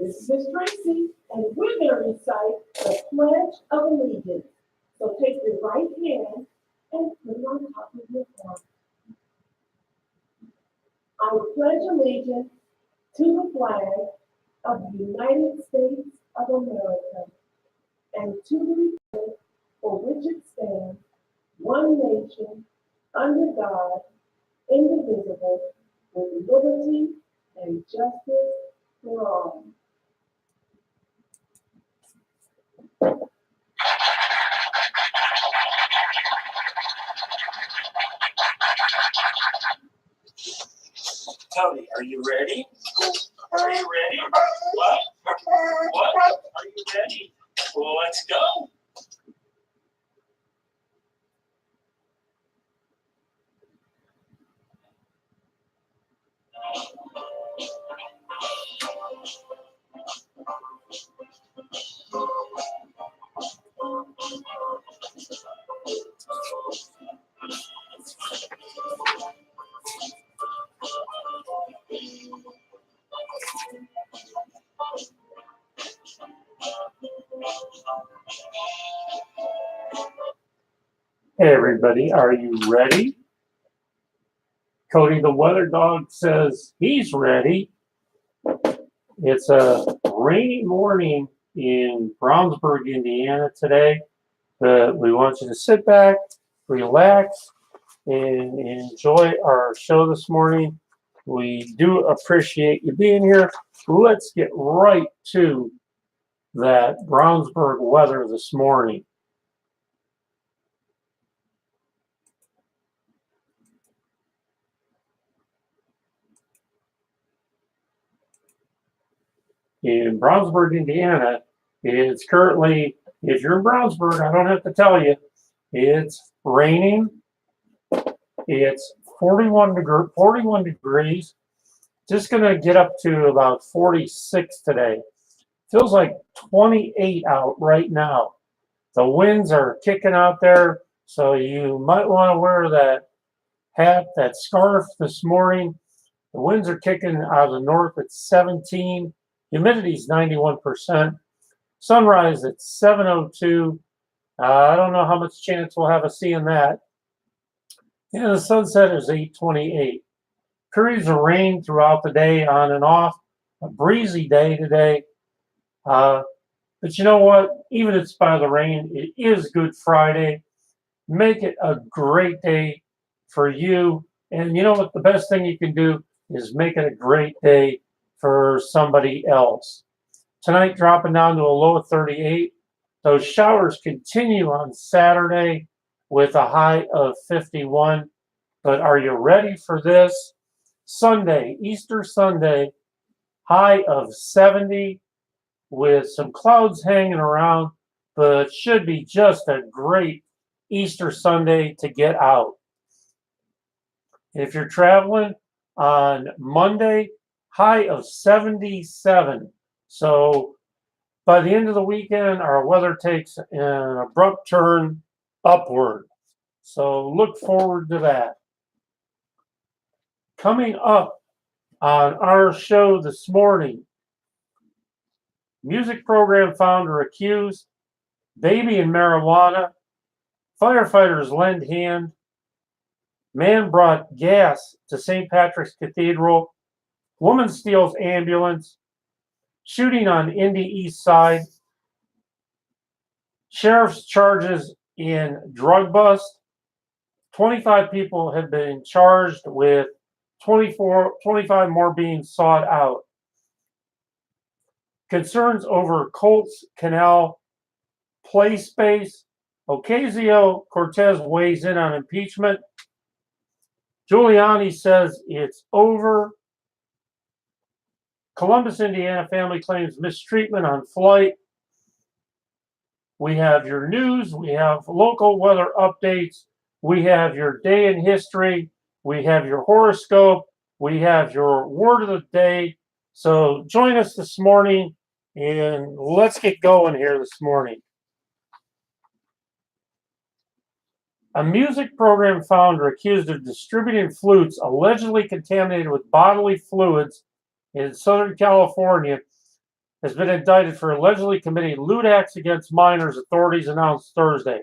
This is Miss Tracy, and we're going to recite the Pledge of Allegiance. So take your right hand and put it on top of your heart. I will pledge allegiance to the flag of the United States of America and to the republic for which it stands, one nation, under God, indivisible, with liberty and justice for all. Tony, are you ready? Are you ready? What? What? Are you ready? Well, let's go. Hey everybody, are you ready? Cody the weather dog says he's ready. It's a rainy morning in Brownsburg, Indiana today, but we want you to sit back, relax, and enjoy our show this morning. We do appreciate you being here. Let's get right to that Brownsburg weather this morning. In Brownsburg, Indiana, it's currently, if you're in Brownsburg, I don't have to tell you, it's raining. It's 41 degrees. Just going to get up to about 46 today. Feels like 28 out right now. The winds are kicking out there, so you might want to wear that hat, that scarf this morning. The winds are kicking out of the north at 17. Humidity is 91%. Sunrise at 7:02. I don't know how much chance we'll have of seeing that. And the sunset is 8:28. Periods of rain throughout the day, on and off. A breezy day today. But you know what? Even in spite of the rain, it is Good Friday. Make it a great day for you. And you know what? The best thing you can do is make it a great day for somebody else. Tonight dropping down to a low of 38. Those showers continue on Saturday with a high of 51. But are you ready for this? Sunday, Easter Sunday, high of 70 with some clouds hanging around, but should be just a great Easter Sunday to get out. If you're traveling on Monday, high of 77. So by the end of the weekend, our weather takes an abrupt turn upward. So look forward to that. Coming up on our show this morning, music program founder accused, baby in marijuana, firefighters lend hand, man brought gas to St. Patrick's Cathedral, woman steals ambulance, shooting on Indy East Side, sheriff's charges in drug bust, 25 people have been charged with 25 more being sought out. Concerns over Colts Canal play space. Ocasio-Cortez weighs in on impeachment. Giuliani says it's over. Columbus, Indiana family claims mistreatment on flight. We have your news. We have local weather updates. We have your day in history. We have your horoscope. We have your word of the day. So join us this morning and let's get going here this morning. A music program founder accused of distributing flutes allegedly contaminated with bodily fluids in Southern California has been indicted for allegedly committing lewd acts against minors, authorities announced Thursday.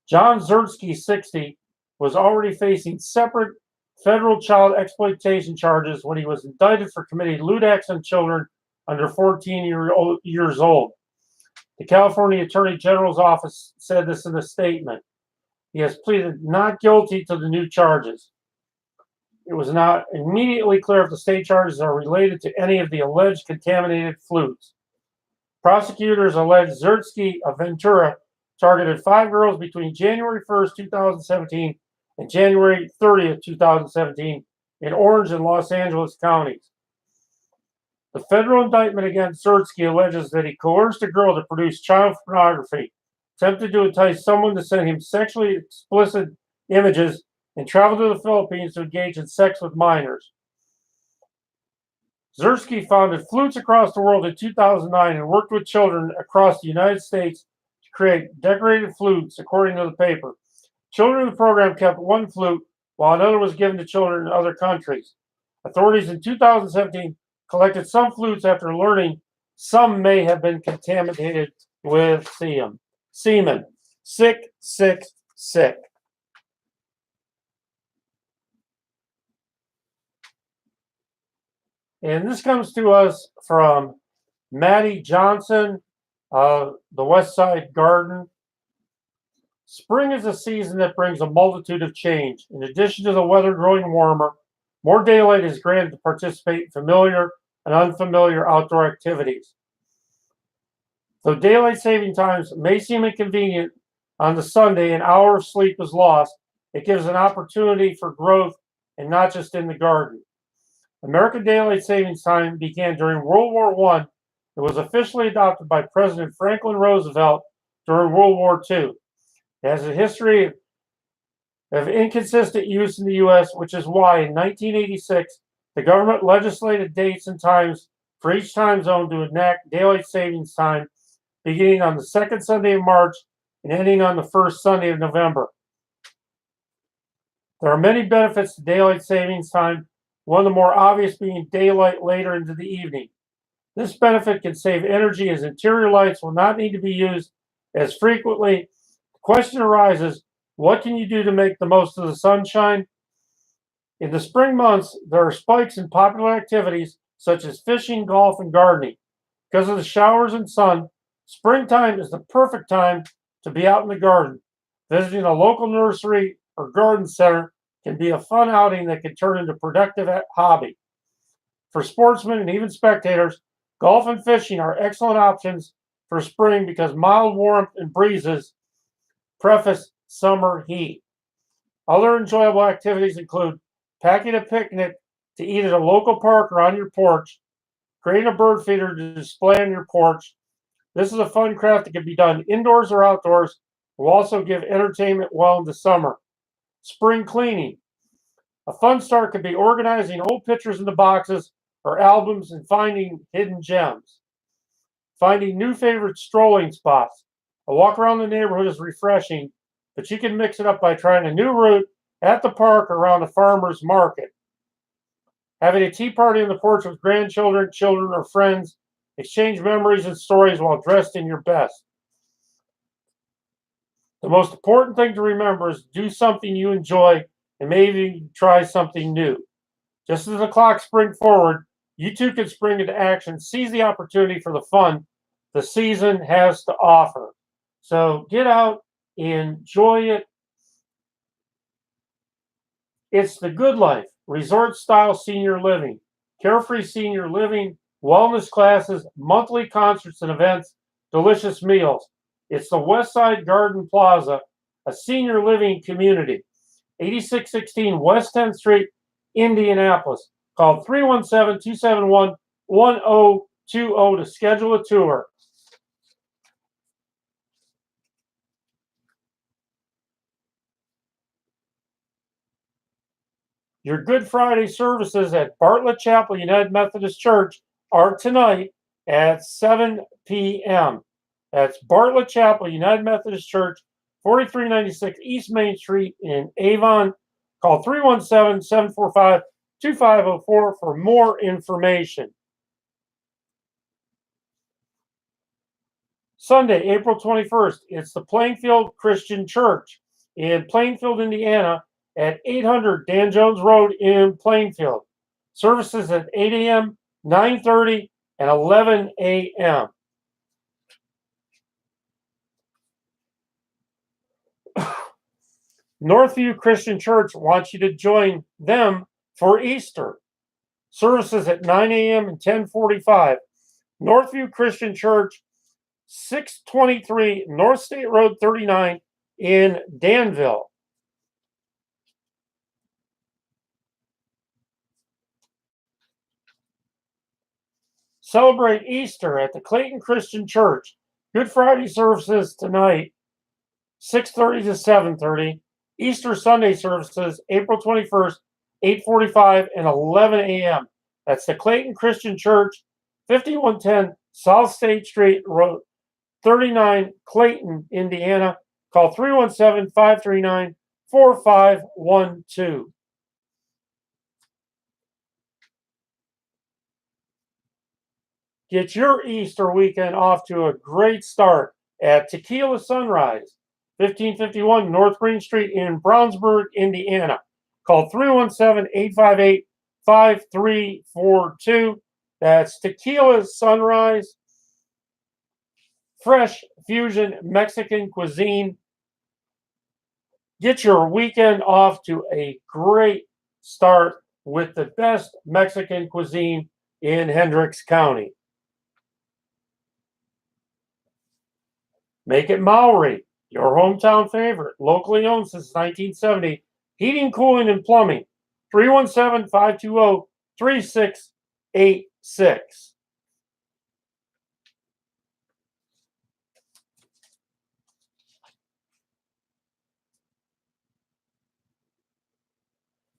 John Zertsky, 60, was already facing separate federal child exploitation charges when he was indicted for committing lewd acts on children under 14 years old. The California Attorney General's office said this in a statement. He has pleaded not guilty to the new charges. It was not immediately clear if the state charges are related to any of the alleged contaminated flutes. Prosecutors allege Zertsky of Ventura targeted 5 girls between January 1st, 2017 and January 30th, 2017 in Orange and Los Angeles counties. The federal indictment against Zertsky alleges that he coerced a girl to produce child pornography, attempted to entice someone to send him sexually explicit images, and traveled to the Philippines to engage in sex with minors. Zertsky founded Flutes Across the World in 2009 and worked with children across the United States to create decorated flutes, according to the paper. Children in the program kept one flute, while another was given to children in other countries. Authorities in 2017 collected some flutes after learning some may have been contaminated with semen. Sick, sick, sick. And this comes to us from Maddie Johnson of the West Side Garden. Spring is a season that brings a multitude of change. In addition to the weather growing warmer, more daylight is granted to participate in familiar and unfamiliar outdoor activities. Though daylight saving times may seem inconvenient on the Sunday, an hour of sleep is lost. It gives an opportunity for growth, and not just in the garden. American Daylight Savings Time began during World War I. It was officially adopted by President Franklin Roosevelt during World War II. It has a history of inconsistent use in the U.S., which is why in 1986, the government legislated dates and times for each time zone to enact daylight savings time, beginning on the second Sunday of March and ending on the first Sunday of November. There are many benefits to daylight savings time, one of the more obvious being daylight later into the evening. This benefit can save energy as interior lights will not need to be used as frequently. The question arises, what can you do to make the most of the sunshine? In the spring months, there are spikes in popular activities such as fishing, golf, and gardening. Because of the showers and sun, springtime is the perfect time to be out in the garden. Visiting a local nursery or garden center can be a fun outing that can turn into a productive hobby. For sportsmen and even spectators, golf and fishing are excellent options for spring because mild warmth and breezes preface summer heat. Other enjoyable activities include packing a picnic to eat at a local park or on your porch, creating a bird feeder to display on your porch. This is a fun craft that can be done indoors or outdoors. It will also give entertainment well into summer. Spring cleaning. A fun start could be organizing old pictures into boxes or albums and finding hidden gems. Finding new favorite strolling spots. A walk around the neighborhood is refreshing, but you can mix it up by trying a new route at the park or around a farmer's market. Having a tea party on the porch with grandchildren, children, or friends. Exchange memories and stories while dressed in your best. The most important thing to remember is do something you enjoy and maybe try something new. Just as the clocks spring forward, you too can spring into action. Seize the opportunity for the fun the season has to offer. So get out, enjoy it. It's the good life, resort-style senior living, carefree senior living, wellness classes, monthly concerts and events, delicious meals. It's the Westside Garden Plaza, a senior living community. 8616 West 10th Street, Indianapolis. Call 317-271-1020 to schedule a tour. Your Good Friday services at Bartlett Chapel United Methodist Church are tonight at 7 p.m. That's Bartlett Chapel United Methodist Church, 4396 East Main Street in Avon. Call 317-745-2504 for more information. Sunday, April 21st, it's the Plainfield Christian Church in Plainfield, Indiana at 800 Dan Jones Road in Plainfield. Services at 8 a.m., 9:30, and 11 a.m. Northview Christian Church wants you to join them for Easter. Services at 9 a.m. and 10:45. Northview Christian Church, 623 North State Road 39 in Danville. Celebrate Easter at the Clayton Christian Church. Good Friday services tonight, 6:30 to 7:30. Easter Sunday services, April 21st, 8:45 and 11 a.m. That's the Clayton Christian Church, 5110 South State Street, Road 39, Clayton, Indiana. Call 317-539-4512. Get your Easter weekend off to a great start at Tequila Sunrise, 1551 North Green Street in Brownsburg, Indiana. Call 317-858-5342. That's Tequila Sunrise. Fresh fusion Mexican cuisine. Get your weekend off to a great start with the best Mexican cuisine in Hendricks County. Make it Maori, your hometown favorite, locally owned since 1970. Heating, cooling, and plumbing. 317-520-3686.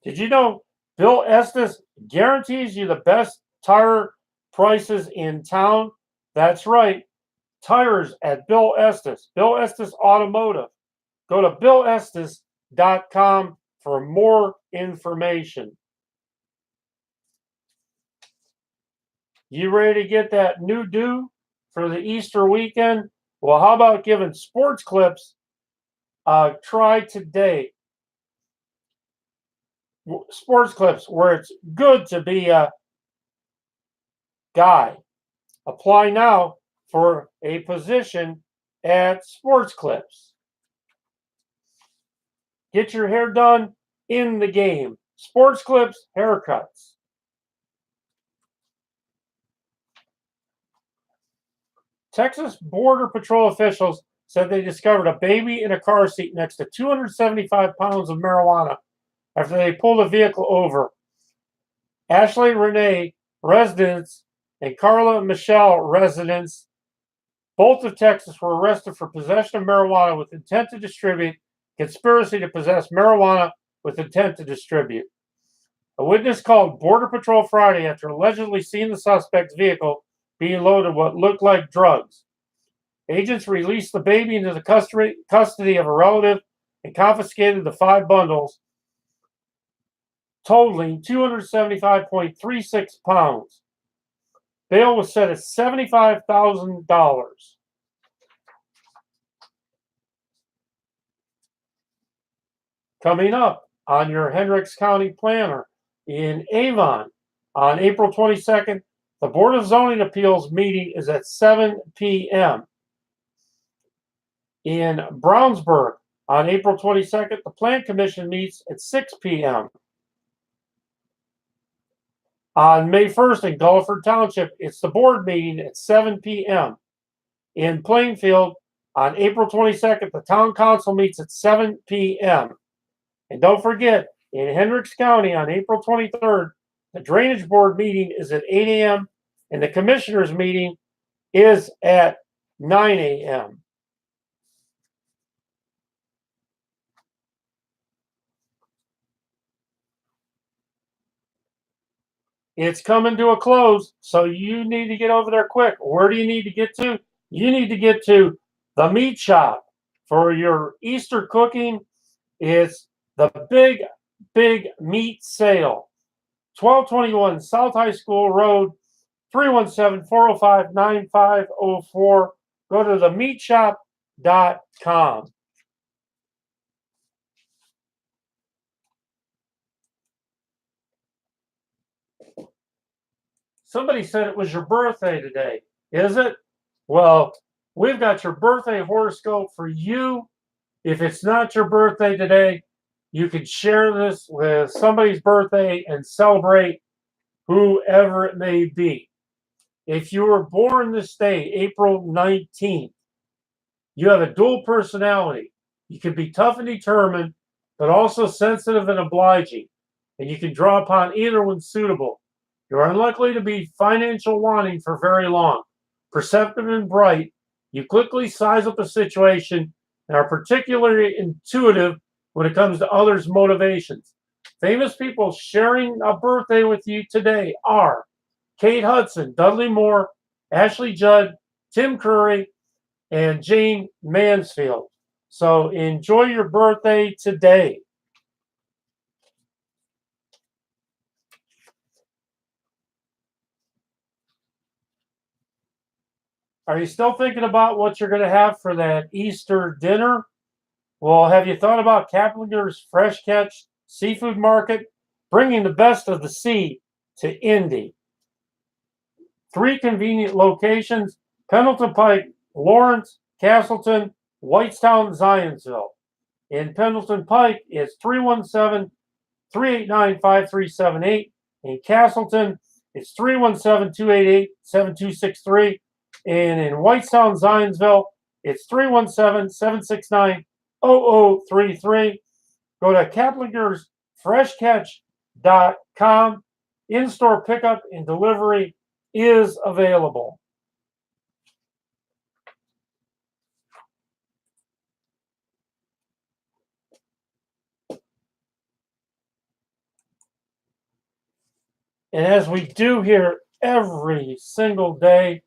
Did you know Bill Estes guarantees you the best tire prices in town? That's right. Tires at Bill Estes Automotive. Go to BillEstes.com for more information. You ready to get that new do for the Easter weekend? Well, how about giving Sports Clips a try today? Sports Clips, where it's good to be a guy. Apply now for a position at Sports Clips. Get your hair done in the game. Sports Clips haircuts. Texas Border Patrol officials said they discovered a baby in a car seat next to 275 pounds of marijuana after they pulled a vehicle over. Ashley Renee, residents, and Carla Michelle, residents, both of Texas, were arrested for possession of marijuana with intent to distribute, conspiracy to possess marijuana with intent to distribute. A witness called Border Patrol Friday after allegedly seeing the suspect's vehicle being loaded with what looked like drugs. Agents released the baby into the custody of a relative and confiscated the 5 bundles, totaling 275.36 pounds. Bail was set at $75,000. Coming up on your Hendricks County Planner in Avon on April 22nd, the Board of Zoning Appeals meeting is at 7 p.m. In Brownsburg on April 22nd, the Plan Commission meets at 6 p.m. On May 1st in Gulliford Township, it's the board meeting at 7 p.m. In Plainfield on April 22nd, the Town Council meets at 7 p.m. And don't forget, in Hendricks County on April 23rd, the Drainage Board meeting is at 8 a.m. and the Commissioners meeting is at 9 a.m. It's coming to a close, so you need to get over there quick. Where do you need to get to? You need to get to the meat shop for your Easter cooking. It's the big meat sale. 1221 South High School Road, 317-405-9504. go to themeatshop.com. Somebody said it was your birthday today. Is it? Well, we've got your birthday horoscope for you. If it's not your birthday today, you can share this with somebody's birthday and celebrate whoever it may be. If you were born this day, April 19th, you have a dual personality. You can be tough and determined, but also sensitive and obliging, and you can draw upon either when suitable. You're unlikely to be financial wanting for very long. Perceptive and bright, you quickly size up a situation and are particularly intuitive when it comes to others' motivations. Famous people sharing a birthday with you today are Kate Hudson, Dudley Moore, Ashley Judd, Tim Curry, and Jane Mansfield. So enjoy your birthday today. Are you still thinking about what you're going to have for that Easter dinner? Well, have you thought about Kaplinger's Fresh Catch Seafood Market, bringing the best of the sea to Indy? 3 convenient locations: Pendleton Pike, Lawrence, Castleton, Whitestown, Zionsville. In Pendleton Pike, it's 317-389-5378. In Castleton, it's 317-288-7263. And in Whitestown, Zionsville, it's 317-769-0033. Go to KaplingersFreshCatch.com. In-store pickup and delivery is available. And as we do here every single day,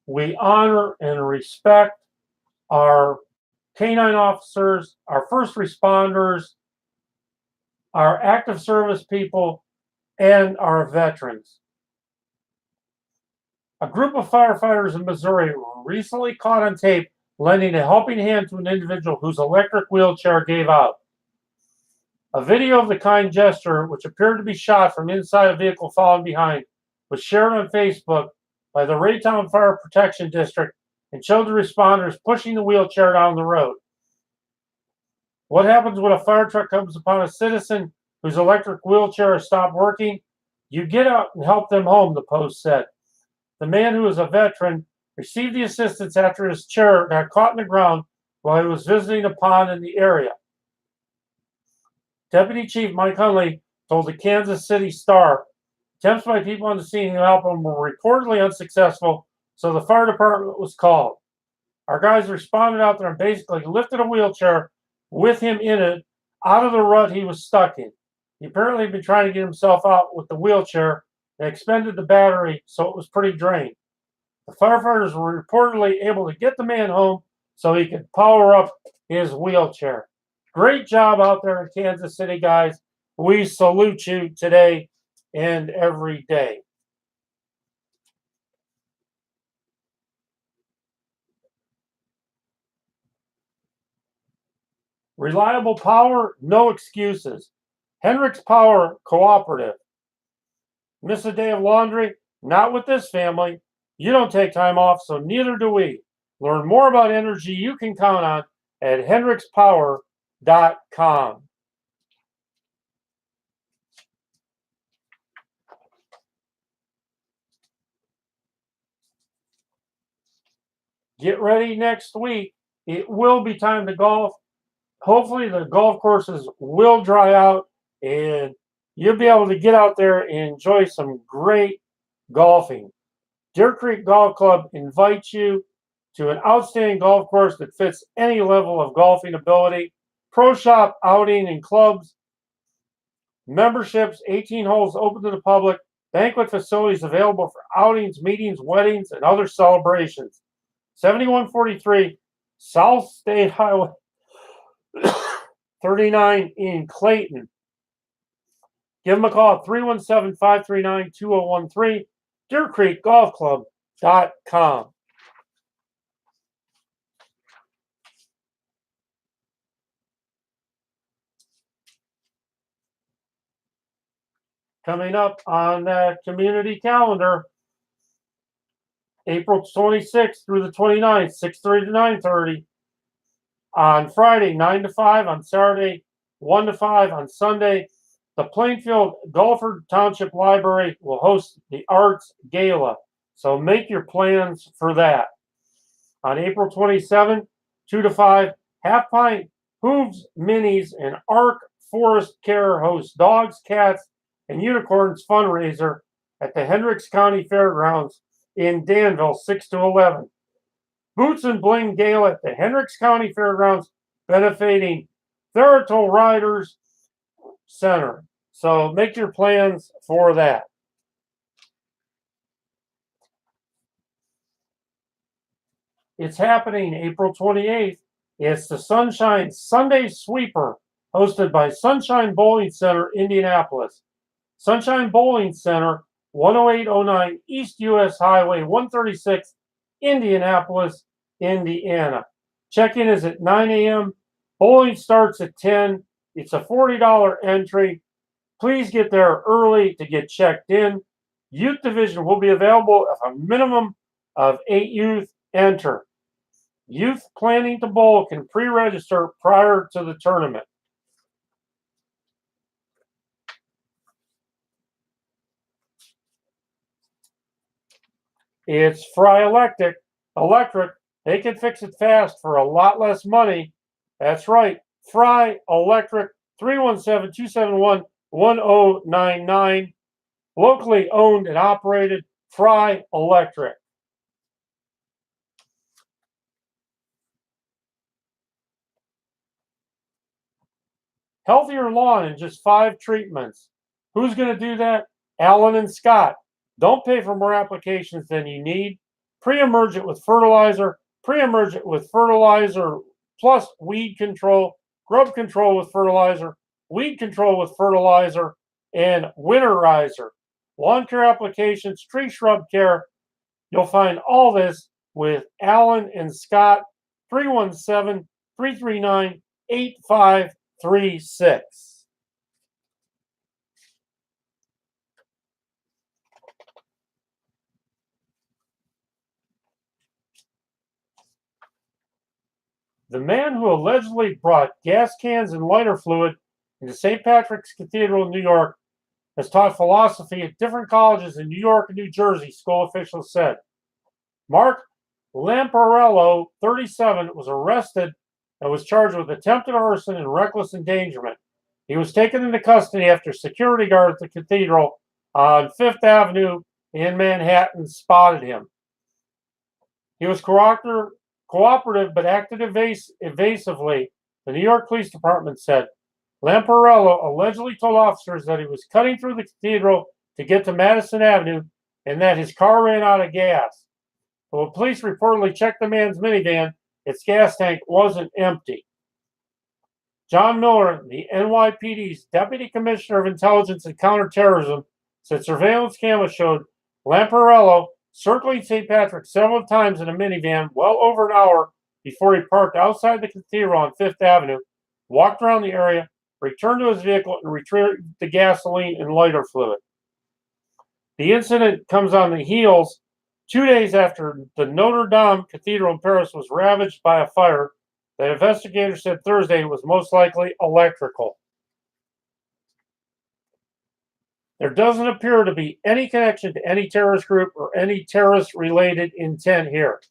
we honor and respect our canine officers, our first responders, our active service people, and our veterans. A group of firefighters in Missouri were recently caught on tape lending a helping hand to an individual whose electric wheelchair gave out. A video of the kind gesture, which appeared to be shot from inside a vehicle following behind, was shared on Facebook by the Raytown Fire Protection District and showed the responders pushing the wheelchair down the road. What happens when a fire truck comes upon a citizen whose electric wheelchair has stopped working? You get out and help them home, the post said. The man, who is a veteran, received the assistance after his chair got caught in the ground while he was visiting a pond in the area. Deputy Chief Mike Hunley told the Kansas City Star, attempts by people on the scene to help him were reportedly unsuccessful, so the fire department was called. Our guys responded out there and basically lifted a wheelchair with him in it out of the rut he was stuck in. He apparently had been trying to get himself out with the wheelchair and expended the battery, so it was pretty drained. The firefighters were reportedly able to get the man home so he could power up his wheelchair. Great job out there in Kansas City, guys. We salute you today and every day. Reliable power, no excuses. Hendricks Power Cooperative. Miss a day of laundry? Not with this family. You don't take time off, so neither do we. Learn more about energy you can count on at hendrickspower.com. Get ready next week. It will be time to golf. Hopefully the golf courses will dry out and you'll be able to get out there and enjoy some great golfing. Deer Creek Golf Club invites you to an outstanding golf course that fits any level of golfing ability. Pro shop outing and clubs, memberships, 18 holes open to the public, banquet facilities available for outings, meetings, weddings, and other celebrations. 7143 South State Highway 39 in Clayton. Give them a call at 317-539-2013, DeerCreekGolfClub.com. coming up on that community calendar, April 26th through the 29th, 6:30 to 9:30. On Friday, 9 to 5. On Saturday, 1 to 5. On Sunday, the Plainfield Gulford Township Library will host the Arts Gala. So make your plans for that. On April 27th, 2 to 5, Half Pint Hooves Minis and Arc Forest Care host Dogs, Cats, and Unicorns fundraiser at the Hendricks County Fairgrounds in Danville, 6 to 11. Boots and Bling Gala at the Hendricks County Fairgrounds, benefiting Therato Riders Center. So make your plans for that. It's happening April 28th. It's the Sunshine Sunday Sweeper, hosted by Sunshine Bowling Center, Indianapolis. Sunshine Bowling Center, 10809 East US Highway 136, Indianapolis, Indiana. Check-in is at 9 a.m. Bowling starts at 10. It's a $40 entry. Please get there early to get checked in. Youth division will be available if a minimum of 8 youth enter. Youth planning to bowl can pre-register prior to the tournament. It's Fry Electric. They can fix it fast for a lot less money. That's right. Fry Electric, 317-271-1099. Locally owned and operated. Fry Electric. Healthier lawn in just 5 treatments. Who's going to do that? Allen and Scott. Don't pay for more applications than you need. Pre-emergent with fertilizer plus weed control, grub control with fertilizer, weed control with fertilizer, and winterizer. Lawn care applications, tree shrub care. You'll find all this with Allen and Scott, 317-339-8536. The man who allegedly brought gas cans and lighter fluid into St. Patrick's Cathedral in New York has taught philosophy at different colleges in New York and New Jersey, school officials said. Mark Lamparello, 37, was arrested and was charged with attempted arson and reckless endangerment. He was taken into custody after security guards at the cathedral on Fifth Avenue in Manhattan spotted him. He was cooperative but acted evasively, the New York Police Department said. Lamparello allegedly told officers that he was cutting through the cathedral to get to Madison Avenue and that his car ran out of gas. But when police reportedly checked the man's minivan, its gas tank wasn't empty. John Miller, the NYPD's Deputy Commissioner of Intelligence and Counterterrorism, said surveillance cameras showed Lamparello circling St. Patrick's several times in a minivan well over an hour before he parked outside the cathedral on Fifth Avenue, walked around the area, returned to his vehicle, and retrieved the gasoline and lighter fluid. The incident comes on the heels 2 days after the Notre Dame Cathedral in Paris was ravaged by a fire that investigators said Thursday was most likely electrical. There doesn't appear to be any connection to any terrorist group or any terrorist-related intent here.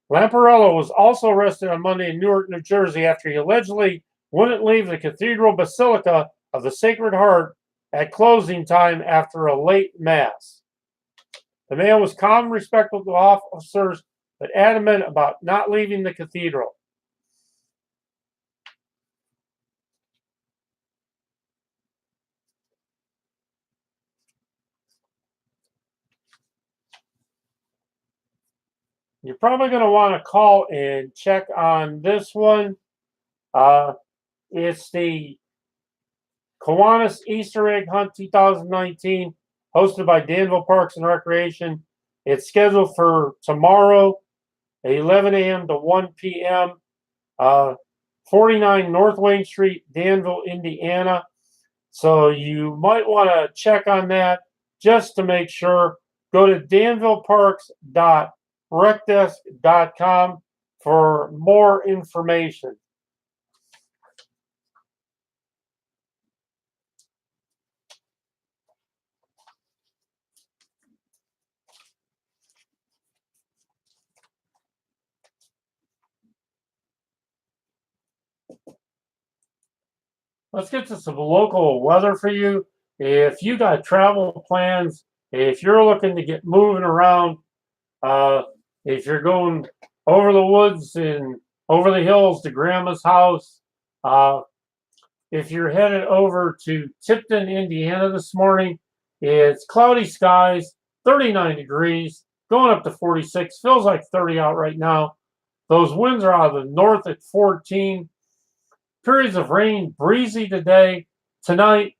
Lamparello was also arrested on Monday in Newark, New Jersey, after he allegedly wouldn't leave the Cathedral Basilica of the Sacred Heart at closing time after a late mass. The man was calm and respectful to officers, but adamant about not leaving the cathedral. You're probably going to want to call and check on this one. It's the Kiwanis Easter Egg Hunt 2019, hosted by Danville Parks and Recreation. It's scheduled for tomorrow at 11 a.m. to 1 p.m. 49 North Wayne Street, Danville, Indiana. So you might want to check on that just to make sure. Go to danvilleparks.recdesk.com for more information. Let's get to some local weather for you. If you got travel plans, if you're looking to get moving around, uh, if you're going over the woods and over the hills to grandma's house, uh, if you're headed over to Tipton, Indiana this morning, it's cloudy skies, 39 degrees, going up to 46. Feels like 30 out right now. Those winds are out of the north at 14. Periods of rain, breezy today. Tonight,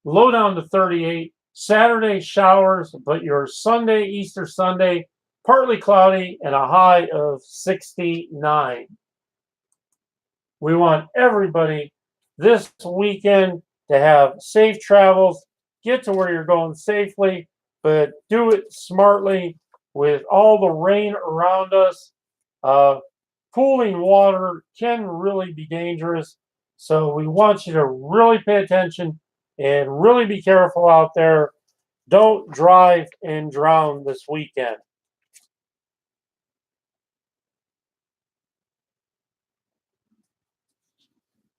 low down to 38. Saturday, showers, but your Sunday, Easter Sunday, partly cloudy and a high of 69. We want everybody this weekend to have safe travels, get to where you're going safely, but do it smartly with all the rain around us. Pooling water can really be dangerous. So we want you to really pay attention and really be careful out there. Don't drive and drown this weekend.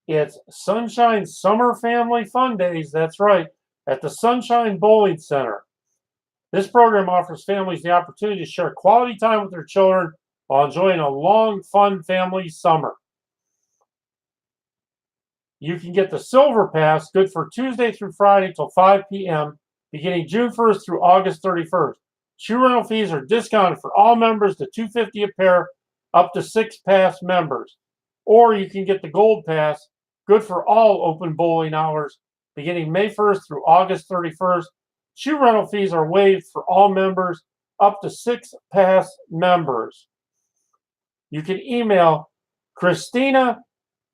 It's Sunshine Summer Family Fun Days. That's right, at the Sunshine Bowling Center. This program offers families the opportunity to share quality time with their children while enjoying a long, fun family summer. You can get the Silver Pass, good for Tuesday through Friday till 5 p.m., beginning June 1st through August 31st. Shoe rental fees are discounted for all members to $250 a pair, up to 6 pass members. Or you can get the Gold Pass, good for all open bowling hours, beginning May 1st through August 31st. Shoe rental fees are waived for all members, up to 6 pass members. You can email Christina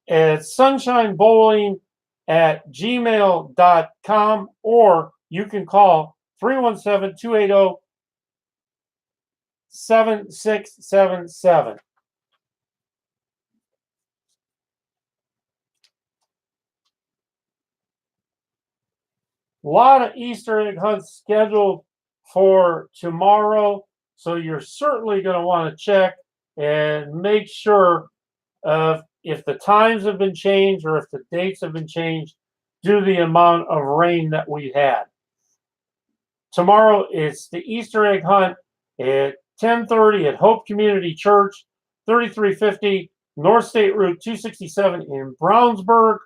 at sunshinebowling@gmail.com, or you can call 317-280-7677. A lot of Easter egg hunts scheduled for tomorrow, so you're certainly going to want to check and make sure if the times have been changed or if the dates have been changed due to the amount of rain that we had. Tomorrow it's the Easter egg hunt at 10:30 at Hope Community Church, 3350 North State Route 267 in Brownsburg.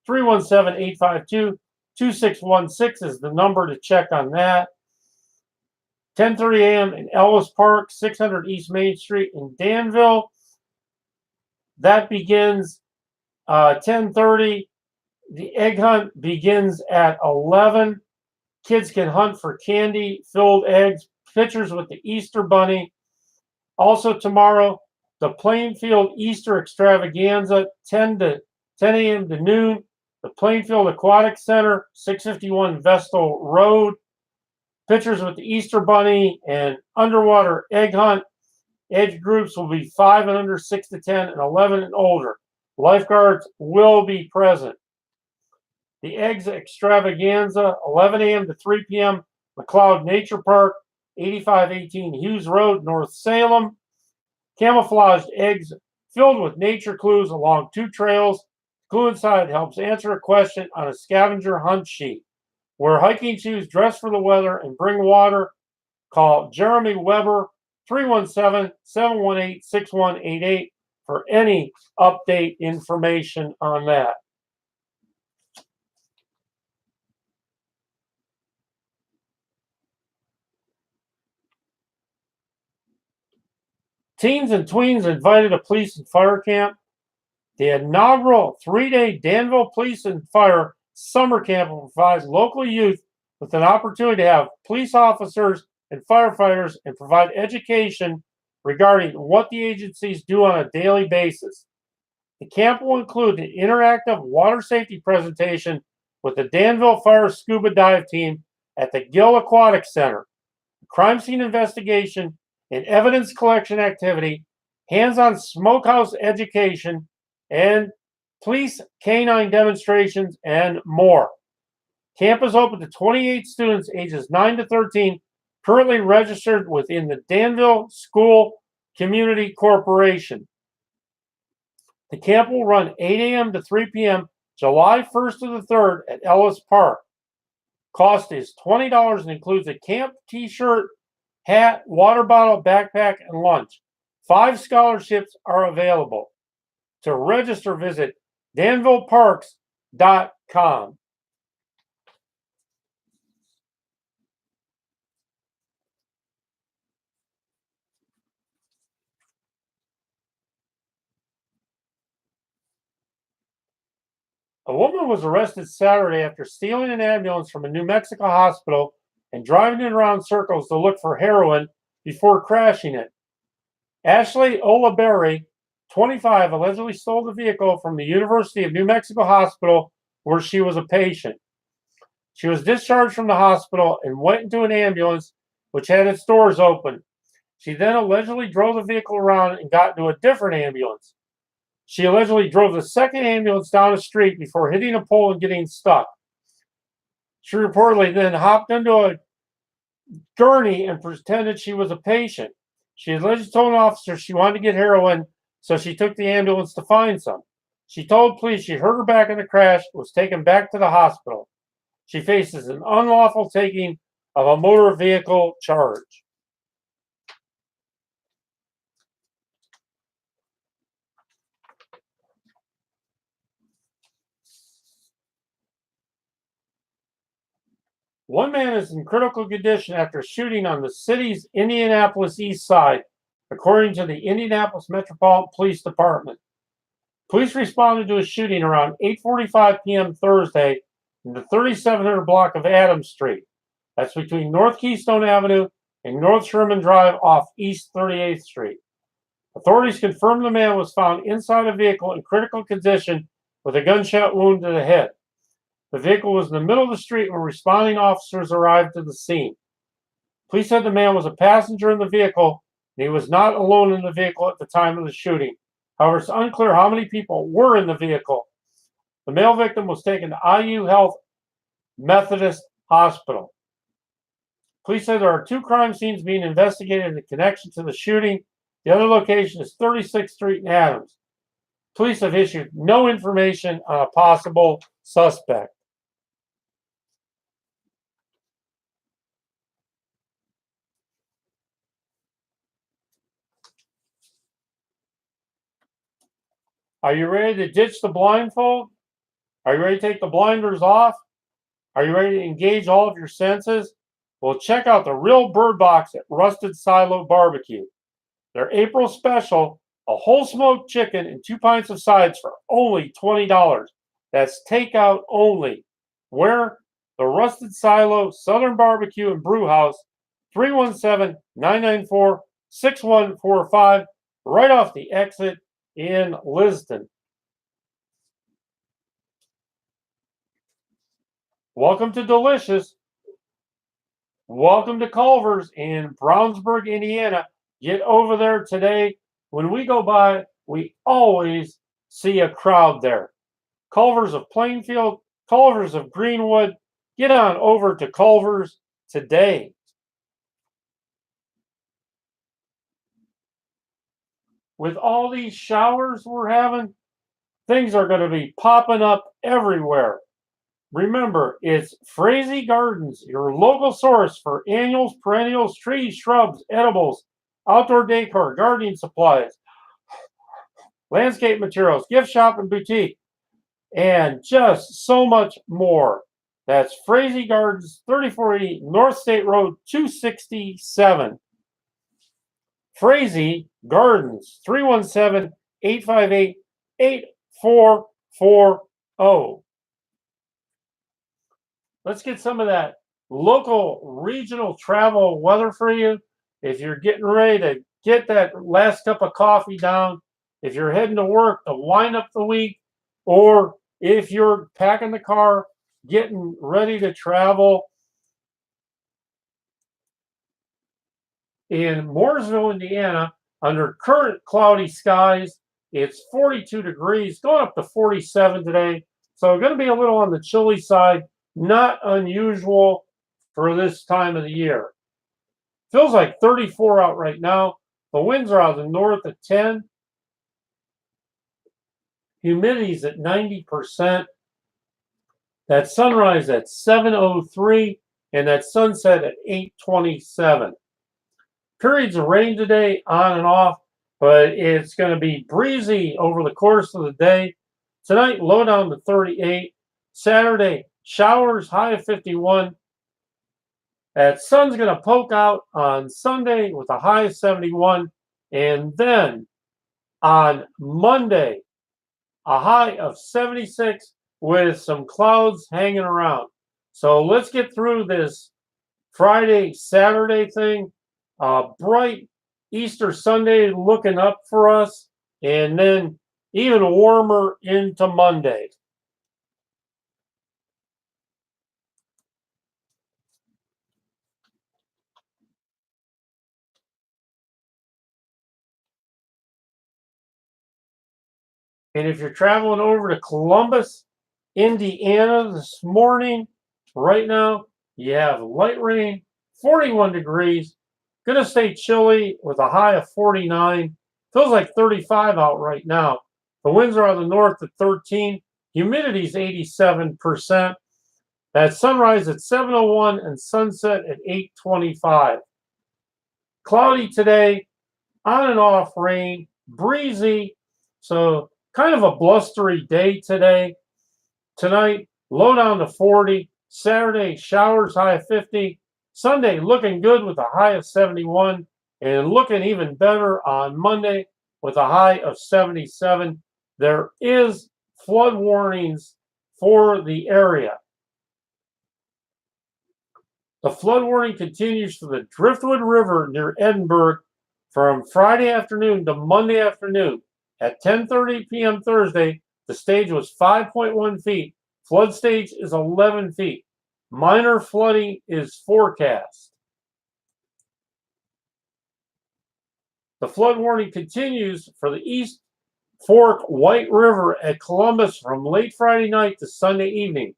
317-852-2616 is the number to check on that. 10:30 a.m. in Ellis Park, 600 East Main Street in Danville. That begins 10:30. The egg hunt begins at 11. Kids can hunt for candy-filled eggs, pictures with the Easter Bunny. Also tomorrow, the Plainfield Easter Extravaganza, 10 a.m. to noon. The Plainfield Aquatic Center, 651 Vestal Road. Pictures with the Easter Bunny and underwater egg hunt. Age groups will be 5 and under, 6 to 10, and 11 and older. Lifeguards will be present. The Eggs Extravaganza, 11 a.m. to 3 p.m., McLeod Nature Park, 8518 Hughes Road, North Salem. Camouflaged eggs filled with nature clues along 2 trails. Clue inside helps answer a question on a scavenger hunt sheet. Wear hiking shoes, dress for the weather, and bring water. Call Jeremy Weber, 317-718-6188 for any update information on that. Teens and tweens invited to police and fire camp. The inaugural 3-day Danville Police and Fire Summer Camp will provide local youth with an opportunity to have police officers and firefighters and provide education regarding what the agencies do on a daily basis. The camp will include an interactive water safety presentation with the Danville Fire Scuba Dive Team at the Gill Aquatic Center. Crime scene investigation and evidence collection activity, hands-on smokehouse education, and police canine demonstrations, and more. Camp is open to 28 students ages 9 to 13, currently registered within the Danville School Community Corporation. The camp will run 8 a.m. to 3 p.m. July 1st to the 3rd at Ellis Park. Cost is $20 and includes a camp t-shirt, hat, water bottle, backpack, and lunch. 5 scholarships are available. To register, visit danvilleparks.com. A woman was arrested Saturday after stealing an ambulance from a New Mexico hospital and driving it around circles to look for heroin before crashing it. Ashley Olaberry, 25, allegedly stole the vehicle from the University of New Mexico Hospital where she was a patient. She was discharged from the hospital and went into an ambulance which had its doors open. She then allegedly drove the vehicle around and got into a different ambulance. She allegedly drove the second ambulance down the street before hitting a pole and getting stuck. She reportedly then hopped into a gurney and pretended she was a patient. She allegedly told an officer she wanted to get heroin, so she took the ambulance to find some. She told police she hurt her back in the crash and was taken back to the hospital. She faces an unlawful taking of a motor vehicle charge. One man is in critical condition after shooting on the city's Indianapolis East Side, according to the Indianapolis Metropolitan Police Department. Police responded to a shooting around 8:45 p.m. Thursday in the 3700 block of Adams Street. That's between North Keystone Avenue and North Sherman Drive off East 38th Street. Authorities confirmed the man was found inside a vehicle in critical condition with a gunshot wound to the head. The vehicle was in the middle of the street when responding officers arrived to the scene. Police said the man was a passenger in the vehicle and he was not alone in the vehicle at the time of the shooting. However, it's unclear how many people were in the vehicle. The male victim was taken to IU Health Methodist Hospital. Police said there are 2 crime scenes being investigated in connection to the shooting. The other location is 36th Street in Adams. Police have issued no information on a possible suspect. Are you ready to ditch the blindfold? Are you ready to take the blinders off? Are you ready to engage all of your senses? Well, check out the real bird box at Rusted Silo Barbecue. Their April special, a whole smoked chicken and 2 pints of sides for only $20. That's takeout only. Where? The Rusted Silo Southern Barbecue and Brew House, 317-994-6145, right off the exit in Liston. Welcome to Delicious. Welcome to Culver's in Brownsburg, Indiana. Get over there today. When we go by, we always see a crowd there. Culver's of Plainfield, Culver's of Greenwood. Get on over to Culver's today. With all these showers we're having, things are going to be popping up everywhere. Remember, it's Frazee Gardens, your local source for annuals, perennials, trees, shrubs, edibles, outdoor decor, gardening supplies, landscape materials, gift shop and boutique, and just so much more. That's Frazee Gardens, 3480 North State Road 267. Frazee Gardens, 317-858-8440. Let's get some of that local regional travel weather for you. If you're getting ready to get that last cup of coffee down, if you're heading to work to wind up the week, or if you're packing the car getting ready to travel. In Mooresville, Indiana, under current cloudy skies, it's 42 degrees, going up to 47 today. So going to be a little on the chilly side, not unusual for this time of the year. Feels like 34 out right now. The winds are out of the north at 10. Humidity's at 90%. That sunrise at 7:03 and that sunset at 8:27. Periods of rain today, on and off, but it's going to be breezy over the course of the day. Tonight, low down to 38. Saturday, showers, high of 51. That sun's going to poke out on Sunday with a high of 71. And then on Monday, a high of 76 with some clouds hanging around. So let's get through this Friday, Saturday thing. Bright Easter Sunday looking up for us, and then even warmer into Monday. And if you're traveling over to Columbus, Indiana this morning, right now, you have light rain, 41 degrees. Going to stay chilly with a high of 49. Feels like 35 out right now. The winds are out of the north at 13. Humidity's 87%. That sunrise at 7:01 and sunset at 8:25. Cloudy today, on and off rain, breezy. So kind of a blustery day today. Tonight, low down to 40. Saturday, showers, high of 50. Sunday, looking good with a high of 71. And looking even better on Monday with a high of 77. There is flood warnings for the area. The flood warning continues for the Driftwood River near Edinburgh from Friday afternoon to Monday afternoon. At 10:30 p.m. Thursday, the stage was 5.1 feet. Flood stage is 11 feet. Minor flooding is forecast. The flood warning continues for the East Fork White River at Columbus from late Friday night to Sunday evening.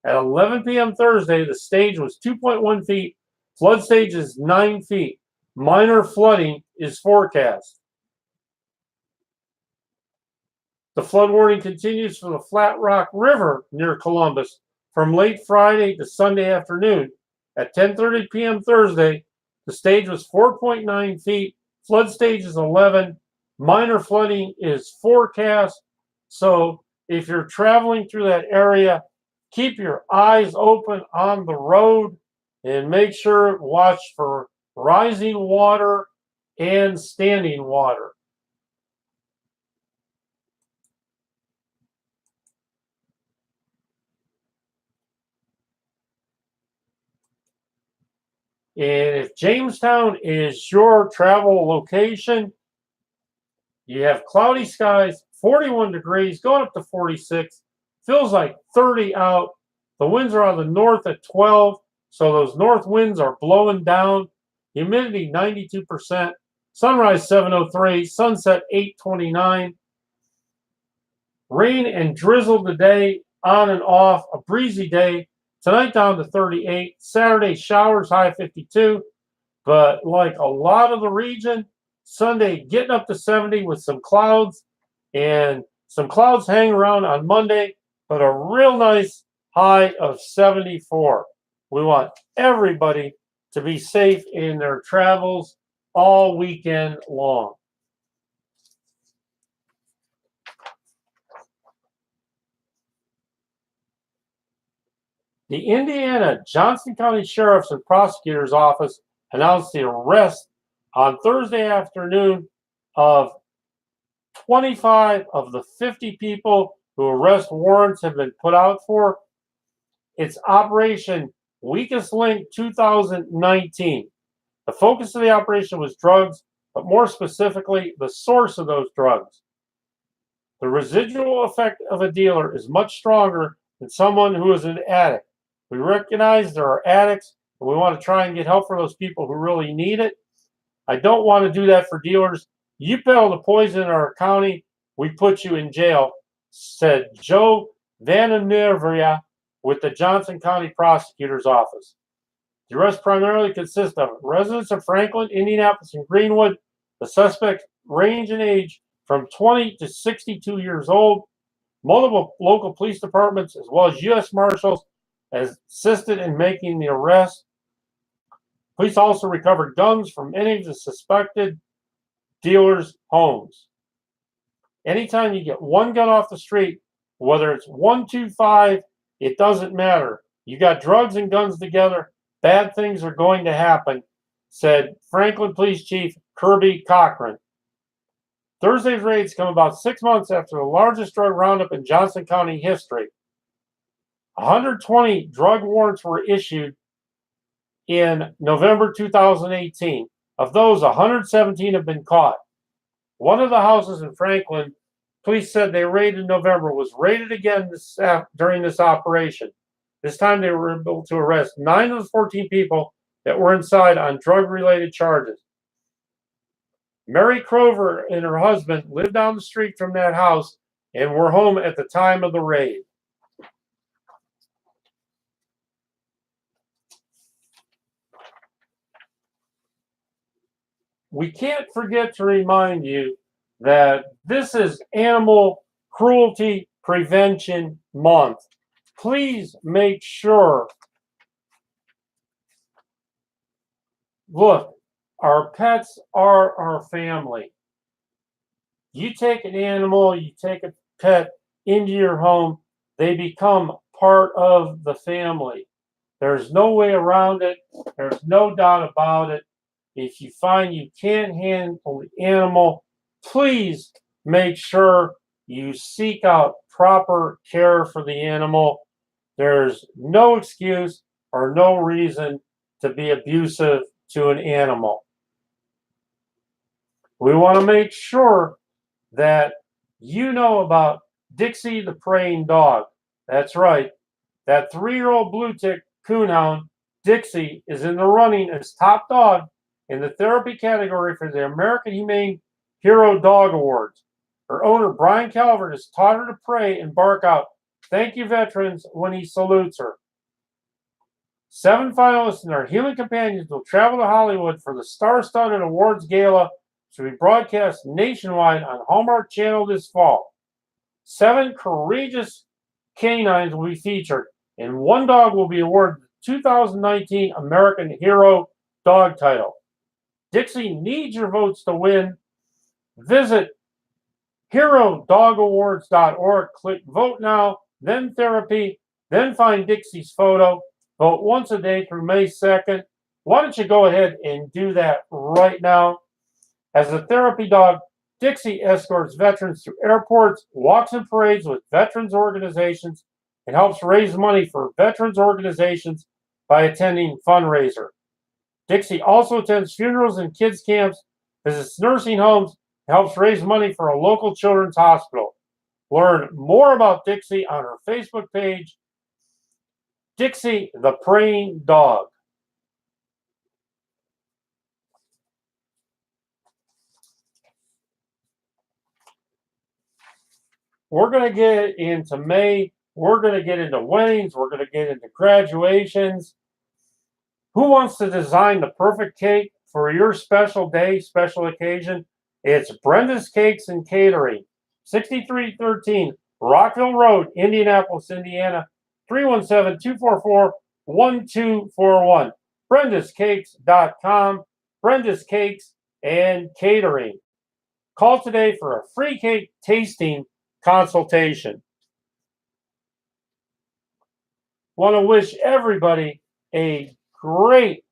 At 11 p.m. Thursday, the stage was 2.1 feet. Flood stage is 9 feet. Minor flooding is forecast. The flood warning continues for the Flat Rock River near Columbus from late Friday to Sunday afternoon. At 10:30 p.m. Thursday, the stage was 4.9 feet. Flood stage is 11. Minor flooding is forecast. So if you're traveling through that area, keep your eyes open on the road and make sure watch for rising water and standing water. And if Jamestown is your travel location, you have cloudy skies, 41 degrees, going up to 46. Feels like 30 out. The winds are out of the north at 12, so those north winds are blowing down. Humidity 92%. Sunrise 7:03, sunset 8:29. Rain and drizzle today, on and off. A breezy day. Tonight down to 38. Saturday showers, high 52. But like a lot of the region, Sunday getting up to 70 with some clouds, and some clouds hang around on Monday, but a real nice high of 74. We want everybody to be safe in their travels all weekend long. The Indiana Johnson County Sheriff's and Prosecutor's Office announced the arrest on Thursday afternoon of 25 of the 50 people who arrest warrants have been put out for. It's Operation Weakest Link 2019. The focus of the operation was drugs, but more specifically, the source of those drugs. The residual effect of a dealer is much stronger and someone who is an addict. We recognize there are addicts, and we want to try and get help for those people who really need it. I don't want to do that for dealers. You peddle the poison in our county, we put you in jail, said Joe Vanderveer with the Johnson County Prosecutor's Office. The arrest primarily consists of residents of Franklin, Indianapolis, and Greenwood. The suspects range in age from 20 to 62 years old. Multiple local police departments, as well as U.S. Marshals, assisted in making the arrest. Police also recovered guns from any of the suspected dealers' homes. Anytime you get one gun off the street, whether it's 125, it doesn't matter. You got drugs and guns together, bad things are going to happen, said Franklin Police Chief Kirby Cochran. Thursday's raids come about 6 months after the largest drug roundup in Johnson County history. 120 drug warrants were issued in November 2018. Of those, 117 have been caught. One of the houses in Franklin, police said they raided in November, was raided again during this operation. This time they were able to arrest 9 of the 14 people that were inside on drug-related charges. Mary Crover and her husband lived down the street from that house and were home at the time of the raid. We can't forget to remind you that this is Animal Cruelty Prevention Month. Please make sure, look, our pets are our family. You take an animal, you take a pet into your home, they become part of the family. There's no way around it. There's no doubt about it. If you find you can't handle the animal, please make sure you seek out proper care for the animal. There's no excuse or no reason to be abusive to an animal. We want to make sure that you know about Dixie the praying dog. That's right. That 3-year-old blue tick coonhound, Dixie, is in the running as top dog in the therapy category for the American Humane Hero Dog Awards. Her owner, Brian Calvert, has taught her to pray and bark out, "Thank you, veterans," when he salutes her. 7 finalists and their human companions will travel to Hollywood for the star-studded awards gala to be broadcast nationwide on Hallmark Channel this fall. 7 courageous canines will be featured, and 1 dog will be awarded the 2019 American Hero Dog title. Dixie needs your votes to win. Visit HeroDogAwards.org. Click Vote Now, then Therapy, then find Dixie's photo. Vote once a day through May 2nd. Why don't you go ahead and do that right now? As a therapy dog, Dixie escorts veterans through airports, walks in parades with veterans organizations, and helps raise money for veterans organizations by attending fundraiser. Dixie also attends funerals and kids camps, visits nursing homes, and helps raise money for a local children's hospital. Learn more about Dixie on her Facebook page, Dixie the Praying Dog. We're going to get into May. We're going to get into weddings. We're going to get into graduations. Who wants to design the perfect cake for your special day, special occasion? It's Brenda's Cakes and Catering, 6313 Rockville Road, Indianapolis, Indiana, 317-244-1241. Brenda'sCakes.com, Brenda's Cakes and Catering. Call today for a free cake tasting consultation. Want to wish everybody a great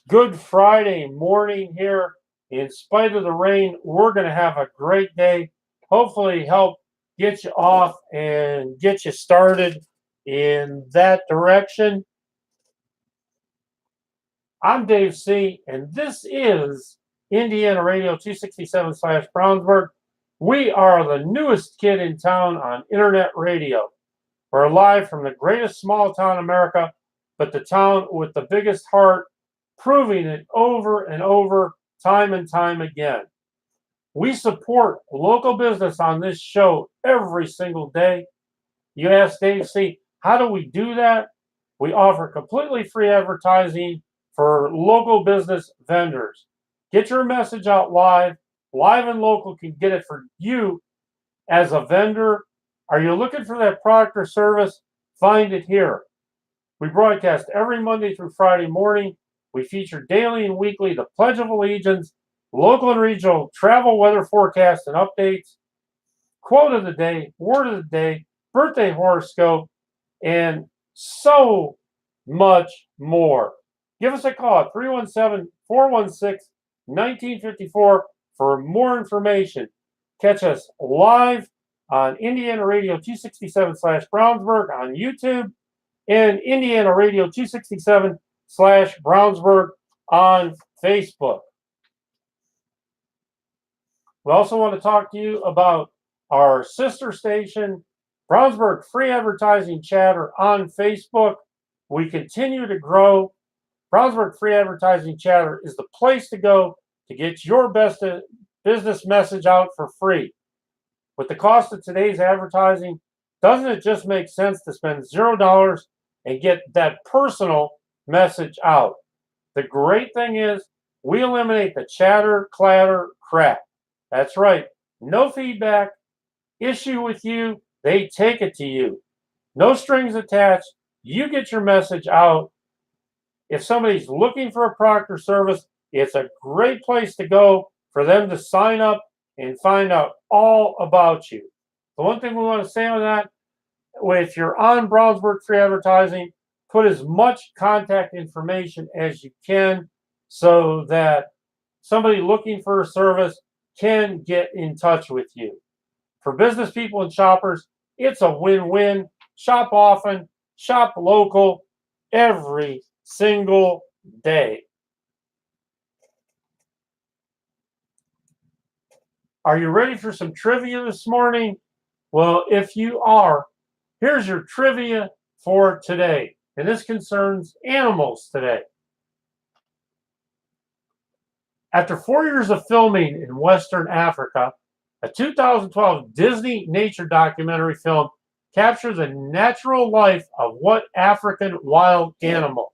Good Friday morning here. In spite of the rain, we're going to have a great day. Hopefully help get you off and get you started in that direction. I'm Dave C., and this is Indiana Radio 267/Brownsburg. We are the newest kid in town on internet radio. We're live from the greatest small town in America, but the town with the biggest heart, proving it over and over, time and time again. We support local business on this show every single day. You ask Dave C, how do we do that? We offer completely free advertising for local business vendors. Get your message out live. Live and local can get it for you as a vendor. Are you looking for that product or service? Find it here. We broadcast every Monday through Friday morning. We feature daily and weekly the Pledge of Allegiance, local and regional travel weather forecasts and updates, quote of the day, word of the day, birthday horoscope, and so much more. Give us a call at 317-416-1954 for more information. Catch us live on Indiana Radio 267/Brownsburg on YouTube and Indiana Radio 267/Brownsburg on Facebook. We also want to talk to you about our sister station, Brownsburg Free Advertising Chatter on Facebook. We continue to grow. Brownsburg Free Advertising Chatter is the place to go to get your best business message out for free. With the cost of today's advertising, doesn't it just make sense to spend $0 and get that personal message out? The great thing is we eliminate the chatter, clatter, crap. That's right. No feedback. Issue with you, they take it to you. No strings attached. You get your message out. If somebody's looking for a product or service, it's a great place to go for them to sign up and find out all about you. The one thing we want to say on that, if you're on Brownsburg Free Advertising, put as much contact information as you can so that somebody looking for a service can get in touch with you. For business people and shoppers, it's a win-win. Shop often, shop local, every single day. Are you ready for some trivia this morning? Well, if you are, here's your trivia for today. And this concerns animals today. After 4 years of filming in Western Africa, a 2012 Disney nature documentary film captures the natural life of what African wild animals?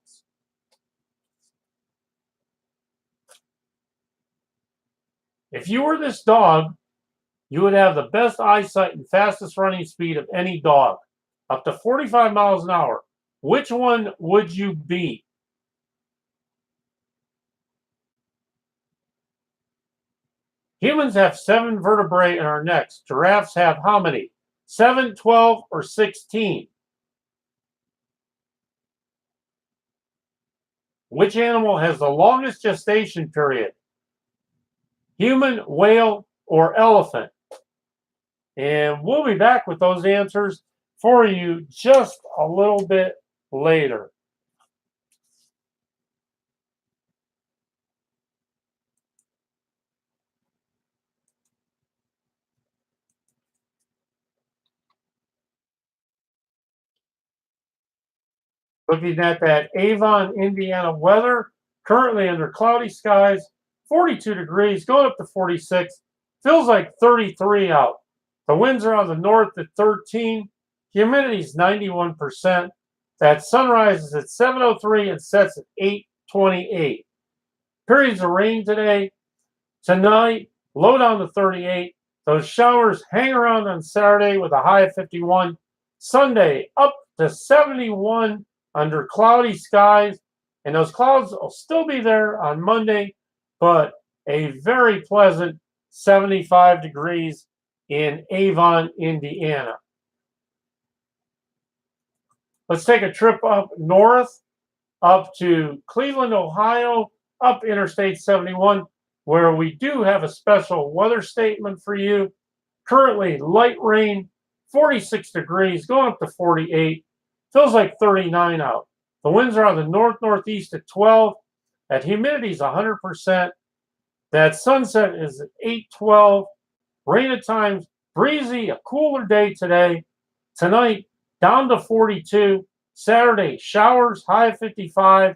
If you were this dog, you would have the best eyesight and fastest running speed of any dog, up to 45 miles an hour. Which one would you be? Humans have 7 vertebrae in our necks. Giraffes have how many? 7, 12, or 16? Which animal has the longest gestation period? Human, whale, or elephant? And we'll be back with those answers for you just a little bit later. Looking at that Avon, Indiana weather, currently under cloudy skies, 42 degrees, going up to 46. Feels like 33 out. The winds are on the north at 13. Humidity is 91%. That sunrise is at 7:03 and sets at 8:28. Periods of rain today. Tonight, low down to 38. Those showers hang around on Saturday with a high of 51. Sunday, up to 71 under cloudy skies. And those clouds will still be there on Monday, but a very pleasant 75 degrees in Avon, Indiana. Let's take a trip up north, up to Cleveland, Ohio, up Interstate 71, where we do have a special weather statement for you. Currently, light rain, 46 degrees, going up to 48. Feels like 39 out. The winds are on the north-northeast at 12. That humidity is 100%. That sunset is at 8:12. Rain at times, breezy, a cooler day today. Tonight, down to 42. Saturday, showers, high of 55.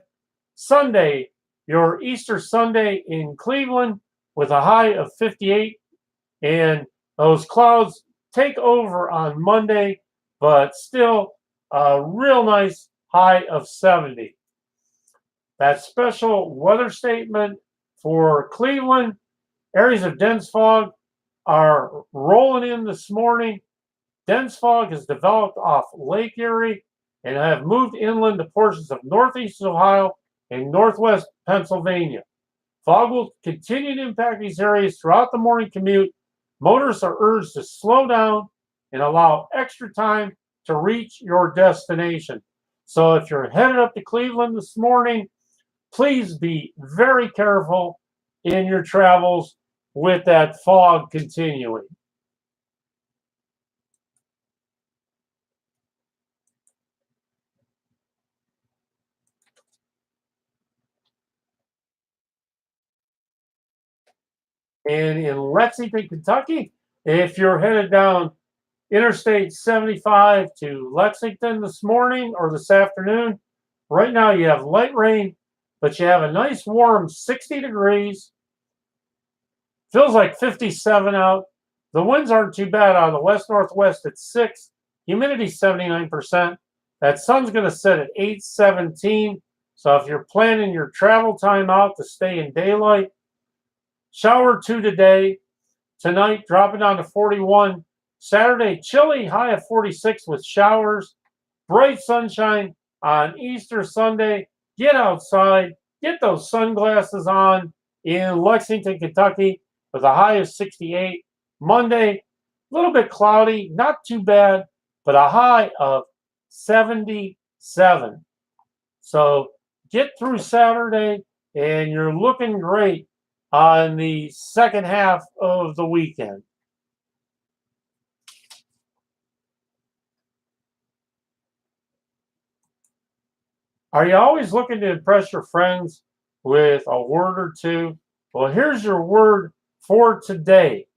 Sunday, your Easter Sunday in Cleveland with a high of 58. And those clouds take over on Monday, but still a real nice high of 70. That special weather statement for Cleveland, areas of dense fog are rolling in this morning. Dense fog has developed off Lake Erie and have moved inland to portions of northeast Ohio and northwest Pennsylvania. Fog will continue to impact these areas throughout the morning commute. Motorists are urged to slow down and allow extra time to reach your destination. So if you're headed up to Cleveland this morning, please be very careful in your travels with that fog continuing. And in Lexington, Kentucky, if you're headed down Interstate 75 to Lexington this morning or this afternoon, right now you have light rain, but you have a nice warm 60 degrees. Feels like 57 out. The winds aren't too bad out of the west-northwest at 6. Humidity 79%. That sun's going to set at 8:17. So if you're planning your travel time out to stay in daylight, shower 2 today. Tonight, dropping down to 41. Saturday, chilly, high of 46 with showers. Bright sunshine on Easter Sunday. Get outside. Get those sunglasses on in Lexington, Kentucky with a high of 68. Monday, a little bit cloudy, not too bad, but a high of 77. So get through Saturday, and you're looking great on the second half of the weekend. Are you always looking to impress your friends with a word or two? Well, here's your word for today.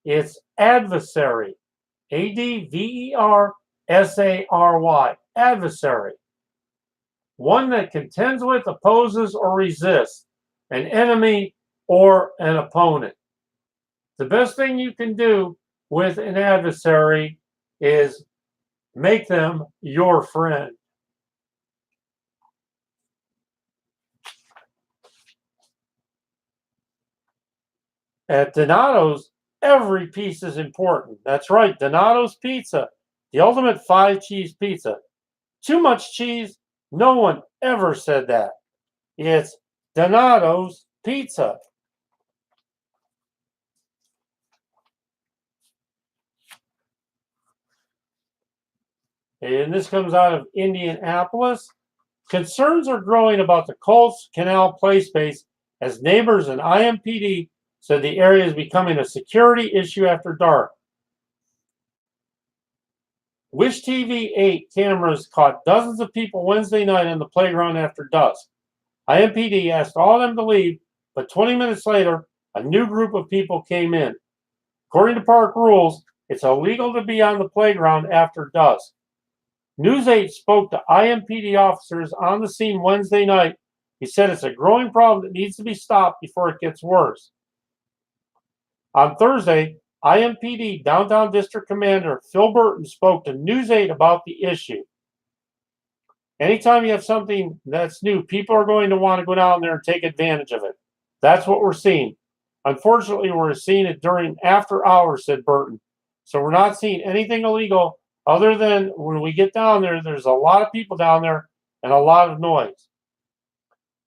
It's adversary. A-D-V-E-R-S-A-R-Y. Adversary. One that contends with, opposes, or resists. An enemy or an opponent. The best thing you can do with an adversary is make them your friend. At Donato's, every piece is important. That's right, Donato's Pizza, the ultimate 5-cheese pizza. Too much cheese? No one ever said that. It's Donato's Pizza. And this comes out of Indianapolis. Concerns are growing about the Colts Canal play space as neighbors and IMPD said the area is becoming a security issue after dark. Wish TV 8 cameras caught dozens of people Wednesday night on the playground after dusk. IMPD asked all of them to leave, but 20 minutes later, a new group of people came in. According to park rules, it's illegal to be on the playground after dusk. News 8 spoke to IMPD officers on the scene Wednesday night. He said it's a growing problem that needs to be stopped before it gets worse. On Thursday, IMPD Downtown District Commander Phil Burton spoke to News 8 about the issue. Anytime you have something that's new, people are going to want to go down there and take advantage of it. That's what we're seeing. Unfortunately, we're seeing it during after hours, said Burton. So we're not seeing anything illegal other than when we get down there, there's a lot of people down there and a lot of noise.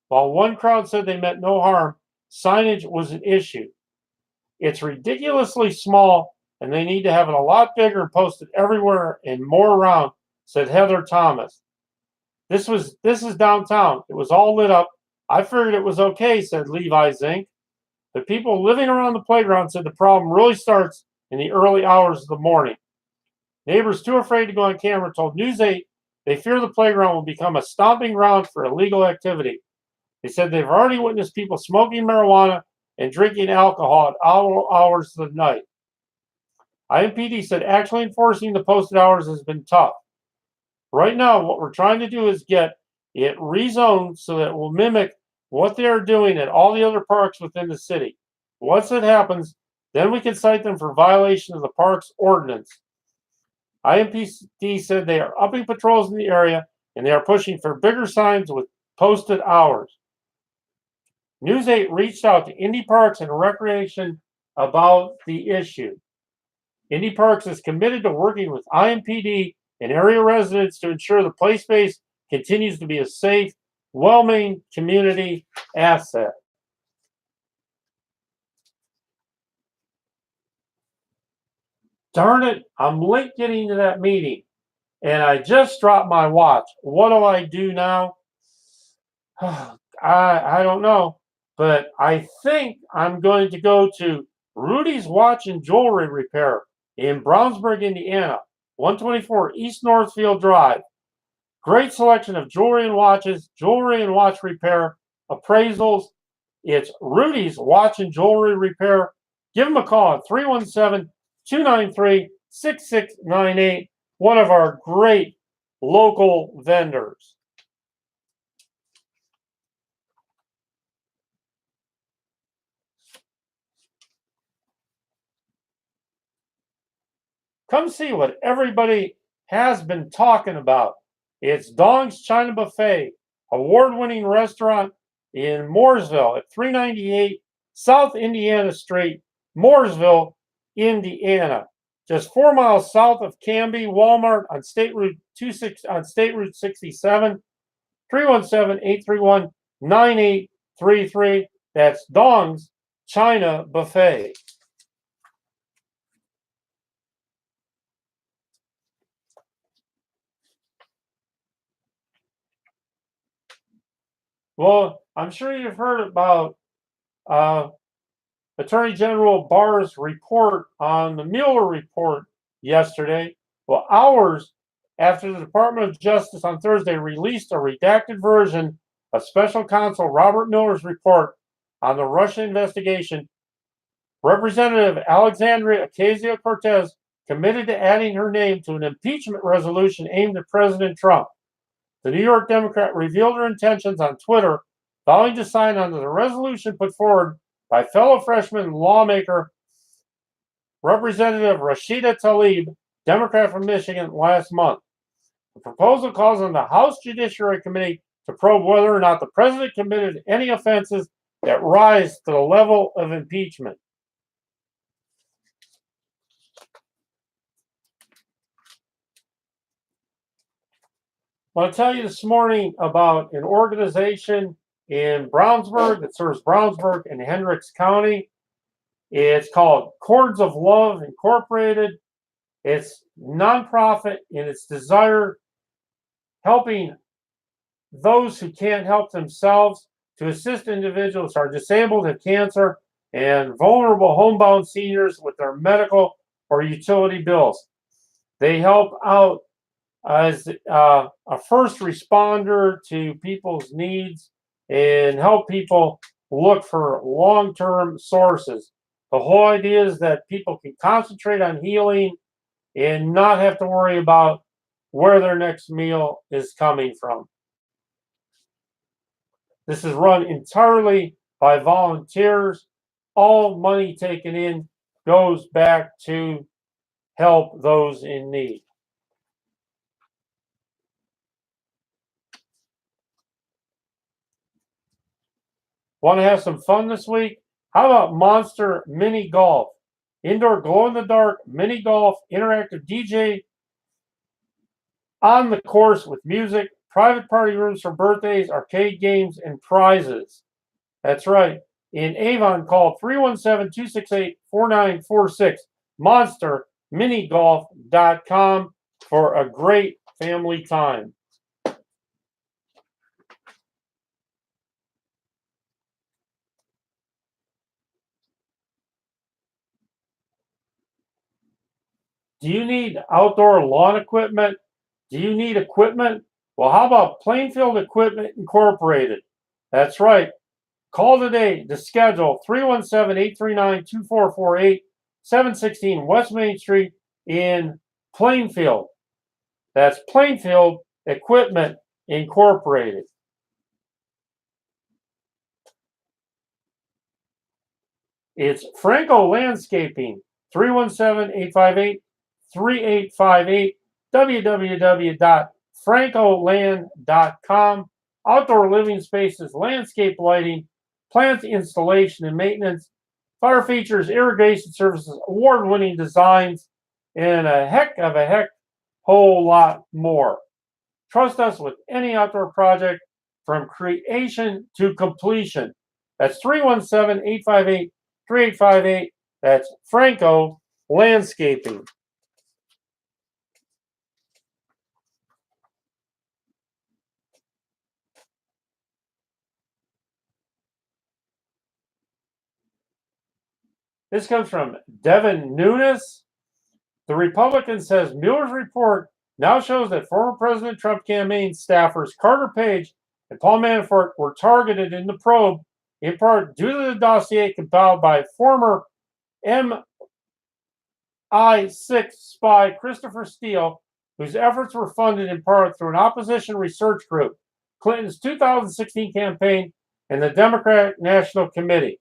While one crowd said they meant no harm, signage was an issue. It's ridiculously small, and they need to have it a lot bigger and posted everywhere and more around, said Heather Thomas. This is downtown. It was all lit up. I figured it was okay, said Levi Zink. The people living around the playground said the problem really starts in the early hours of the morning. Neighbors too afraid to go on camera told News 8 they fear the playground will become a stomping ground for illegal activity. They said they've already witnessed people smoking marijuana and drinking alcohol at hours of the night. IMPD said actually enforcing the posted hours has been tough. Right now, what we're trying to do is get it rezoned so that it will mimic what they are doing at all the other parks within the city. Once that happens, then we can cite them for violation of the park's ordinance. IMPD said they are upping patrols in the area and they are pushing for bigger signs with posted hours. News 8 reached out to Indy Parks and Recreation about the issue. Indy Parks is committed to working with IMPD and area residents to ensure the play space continues to be a safe, well-maintained community asset. Darn it, I'm late getting to that meeting, and I just dropped my watch. What do I do now? I don't know, but I think I'm going to go to Rudy's Watch and Jewelry Repair in Brownsburg, Indiana, 124 East Northfield Drive. Great selection of jewelry and watches, jewelry and watch repair, appraisals. It's Rudy's Watch and Jewelry Repair. Give them a call at 317-293-6698, one of our great local vendors. Come see what everybody has been talking about. It's Dong's China Buffet, award-winning restaurant in Mooresville at 398 South Indiana Street, Mooresville, Indiana. Just 4 miles south of Canby, Walmart on State Route 67, 317-831-9833. That's Dong's China Buffet. Well, I'm sure you've heard about Attorney General Barr's report on the Mueller report yesterday. Well, hours after the Department of Justice on Thursday released a redacted version of Special Counsel Robert Mueller's report on the Russia investigation, Representative Alexandria Ocasio-Cortez committed to adding her name to an impeachment resolution aimed at President Trump. The New York Democrat revealed her intentions on Twitter, vowing to sign on to the resolution put forward by fellow freshman lawmaker Representative Rashida Tlaib, Democrat from Michigan, last month. The proposal calls on the House Judiciary Committee to probe whether or not the president committed any offenses that rise to the level of impeachment. I want to tell you this morning about an organization in Brownsburg that serves Brownsburg and Hendricks County. It's called Cords of Love Incorporated. It's nonprofit in its desire helping those who can't help themselves, to assist individuals who are disabled, have cancer, and vulnerable homebound seniors with their medical or utility bills. They help out as a first responder to people's needs and help people look for long-term sources. The whole idea is that people can concentrate on healing and not have to worry about where their next meal is coming from. This is run entirely by volunteers. All money taken in goes back to help those in need. Want to have some fun this week? How about Monster Mini Golf? Indoor glow-in-the-dark mini golf, interactive DJ on the course with music, private party rooms for birthdays, arcade games, and prizes. That's right. In Avon, call 317-268-4946, monsterminigolf.com for a great family time. Do you need outdoor lawn equipment? Do you need equipment? Well, how about Plainfield Equipment Incorporated? That's right. Call today to schedule 317-839-2448, 716 West Main Street in Plainfield. That's Plainfield Equipment Incorporated. It's Franco Landscaping, 317-858-3858, www.francoland.com. Outdoor living spaces, landscape lighting, plant installation and maintenance, fire features, irrigation services, award-winning designs, and a heck whole lot more. Trust us with any outdoor project from creation to completion. That's 317-858-3858. That's Franco Landscaping. This comes from Devin Nunes. The Republican says Mueller's report now shows that former President Trump campaign staffers Carter Page and Paul Manafort were targeted in the probe, in part due to the dossier compiled by former MI6 spy Christopher Steele, whose efforts were funded in part through an opposition research group, Clinton's 2016 campaign, and the Democratic National Committee.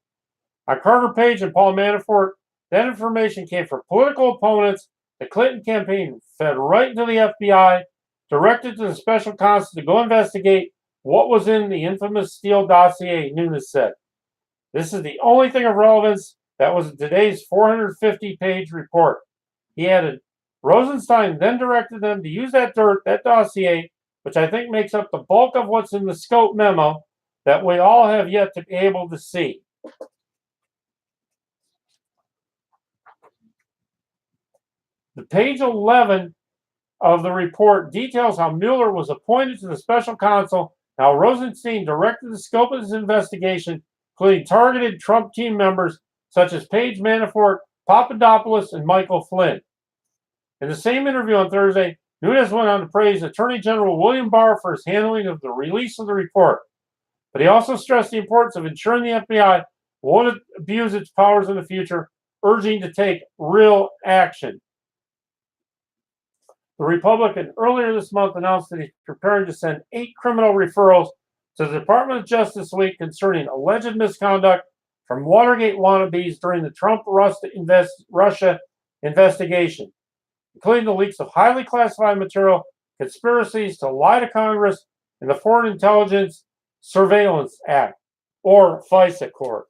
On Carter Page and Paul Manafort, that information came from political opponents. The Clinton campaign fed right into the FBI, directed to the special counsel to go investigate what was in the infamous Steele dossier, Nunes said. This is the only thing of relevance that was in today's 450-page report. He added, Rosenstein then directed them to use that dossier, which I think makes up the bulk of what's in the scope memo that we all have yet to be able to see. The page 11 of the report details how Mueller was appointed to the special counsel, how Rosenstein directed the scope of his investigation, including targeted Trump team members such as Page, Manafort, Papadopoulos, and Michael Flynn. In the same interview on Thursday, Nunes went on to praise Attorney General William Barr for his handling of the release of the report. But he also stressed the importance of ensuring the FBI won't abuse its powers in the future, urging to take real action. The Republican earlier this month announced that he's preparing to send 8 criminal referrals to the Department of Justice this week concerning alleged misconduct from Watergate wannabes during the Trump-Russia investigation, including the leaks of highly classified material, conspiracies to lie to Congress, and the Foreign Intelligence Surveillance Act, or FISA court.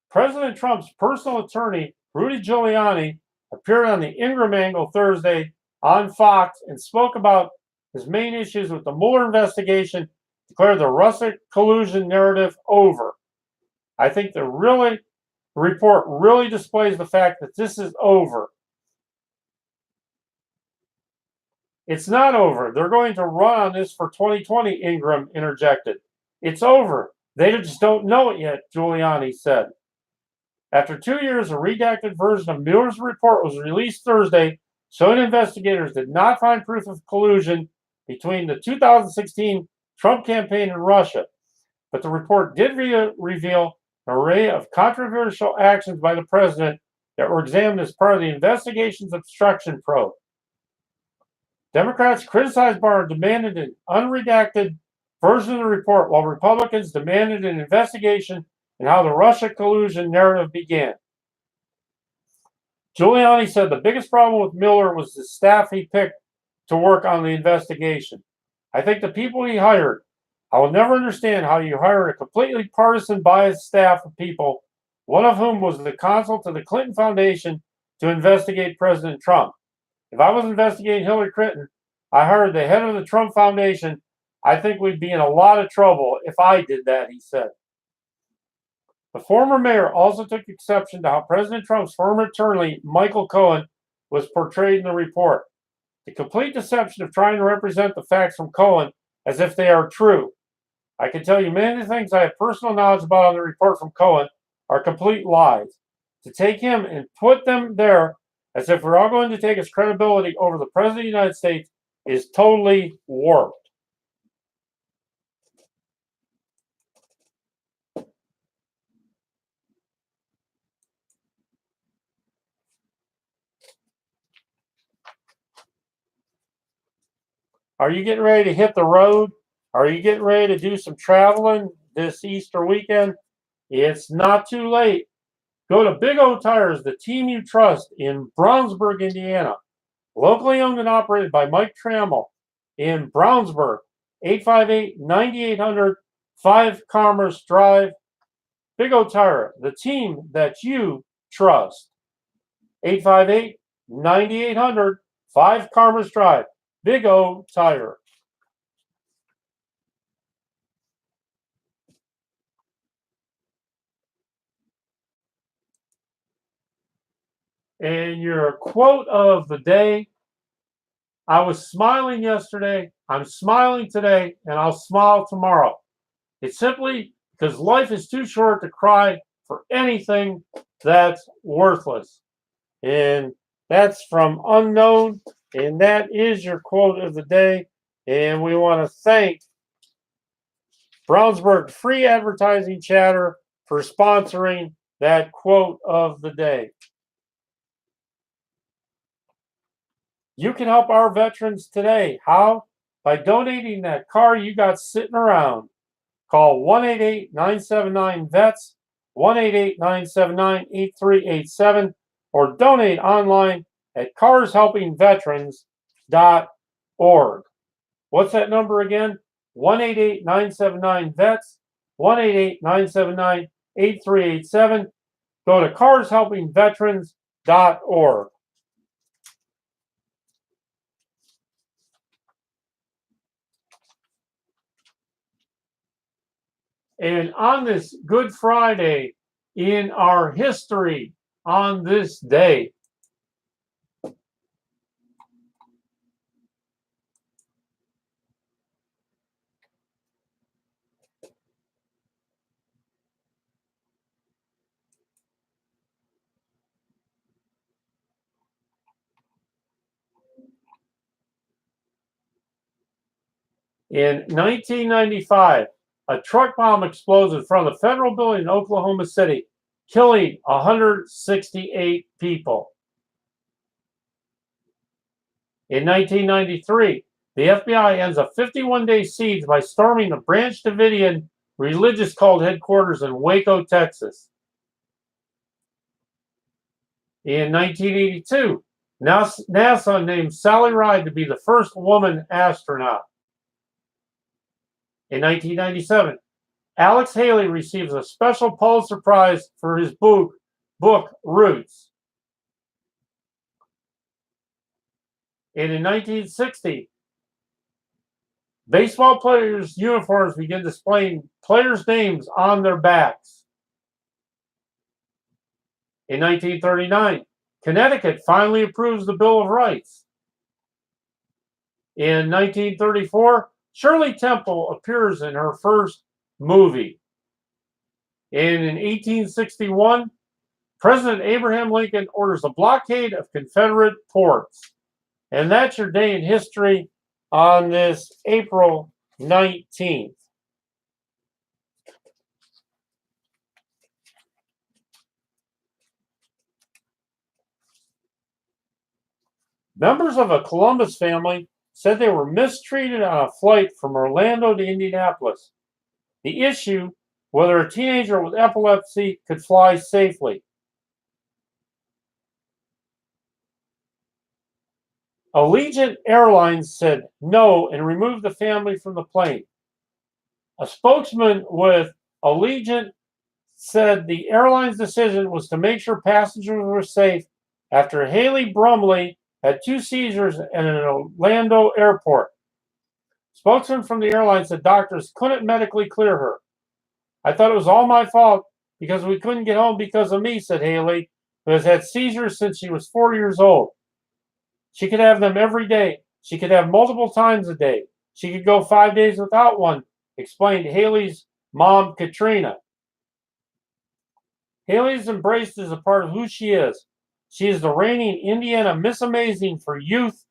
President Trump's personal attorney, Rudy Giuliani, appeared on the Ingram Angle Thursday on Fox and spoke about his main issues with the Mueller investigation, declared the Russia collusion narrative over. I think the report really displays the fact that this is over. It's not over. They're going to run on this for 2020, Ingram interjected. It's over. They just don't know it yet, Giuliani said. After 2 years, a redacted version of Mueller's report was released Thursday, showing investigators did not find proof of collusion between the 2016 Trump campaign and Russia. But the report did reveal an array of controversial actions by the president that were examined as part of the investigation's obstruction probe. Democrats criticized Barr and demanded an unredacted version of the report, while Republicans demanded an investigation and how the Russia collusion narrative began. Giuliani said the biggest problem with Mueller was the staff he picked to work on the investigation. I think the people he hired, I will never understand how you hire a completely partisan biased staff of people, one of whom was the counsel to the Clinton Foundation to investigate President Trump. If I was investigating Hillary Clinton, I hired the head of the Trump Foundation. I think we'd be in a lot of trouble if I did that, he said. The former mayor also took exception to how President Trump's former attorney, Michael Cohen, was portrayed in the report. The complete deception of trying to represent the facts from Cohen as if they are true. I can tell you many of the things I have personal knowledge about on the report from Cohen are complete lies. To take him and put them there as if we're all going to take his credibility over the President of the United States is totally warped. Are you getting ready to hit the road? Are you getting ready to do some traveling this Easter weekend? It's not too late. Go to Big O Tires, the team you trust in Brownsburg, Indiana. Locally owned and operated by Mike Trammell in Brownsburg. 858-9800 5 Commerce Drive. Big O Tire, the team that you trust. 858-9800 5 Commerce Drive. Big O Tire. And your quote of the day: I was smiling yesterday, I'm smiling today, and I'll smile tomorrow. It's simply because life is too short to cry for anything that's worthless. And that's from Unknown, and that is your quote of the day. And we want to thank Brownsburg Free Advertising Chatter for sponsoring that quote of the day. You can help our veterans today. How? By donating that car you got sitting around. Call 1-888-979-VETS, 1-888-979-8387, or donate online at carshelpingveterans.org. What's that number again? 1-888-979-VETS, 1-888-979-8387. Go to carshelpingveterans.org. And on this Good Friday, in our history on this day, in 1995, a truck bomb explodes in front of the federal building in Oklahoma City, killing 168 people. In 1993, the FBI ends a 51-day siege by storming the Branch Davidian religious cult headquarters in Waco, Texas. In 1982, NASA named Sally Ride to be the first woman astronaut. In 1997, Alex Haley receives a special Pulitzer Prize for his book Roots. And in 1960, baseball players' uniforms begin displaying players' names on their backs. In 1939, Connecticut finally approves the Bill of Rights. In 1934, Shirley Temple appears in her first movie. And in 1861, President Abraham Lincoln orders a blockade of Confederate ports. And that's your day in history on this April 19th. Members of a Columbus family said they were mistreated on a flight from Orlando to Indianapolis. The issue, whether a teenager with epilepsy could fly safely. Allegiant Airlines said no and removed the family from the plane. A spokesman with Allegiant said the airline's decision was to make sure passengers were safe after Haley Brumley had 2 seizures at an Orlando airport. Spokesman from the airline said doctors couldn't medically clear her. I thought it was all my fault because we couldn't get home because of me, said Haley, who has had seizures since she was 4 years old. She could have them every day. She could have multiple times a day. She could go 5 days without one, explained Haley's mom, Katrina. Haley's embraced as a part of who she is. She is the reigning Indiana Miss Amazing for youth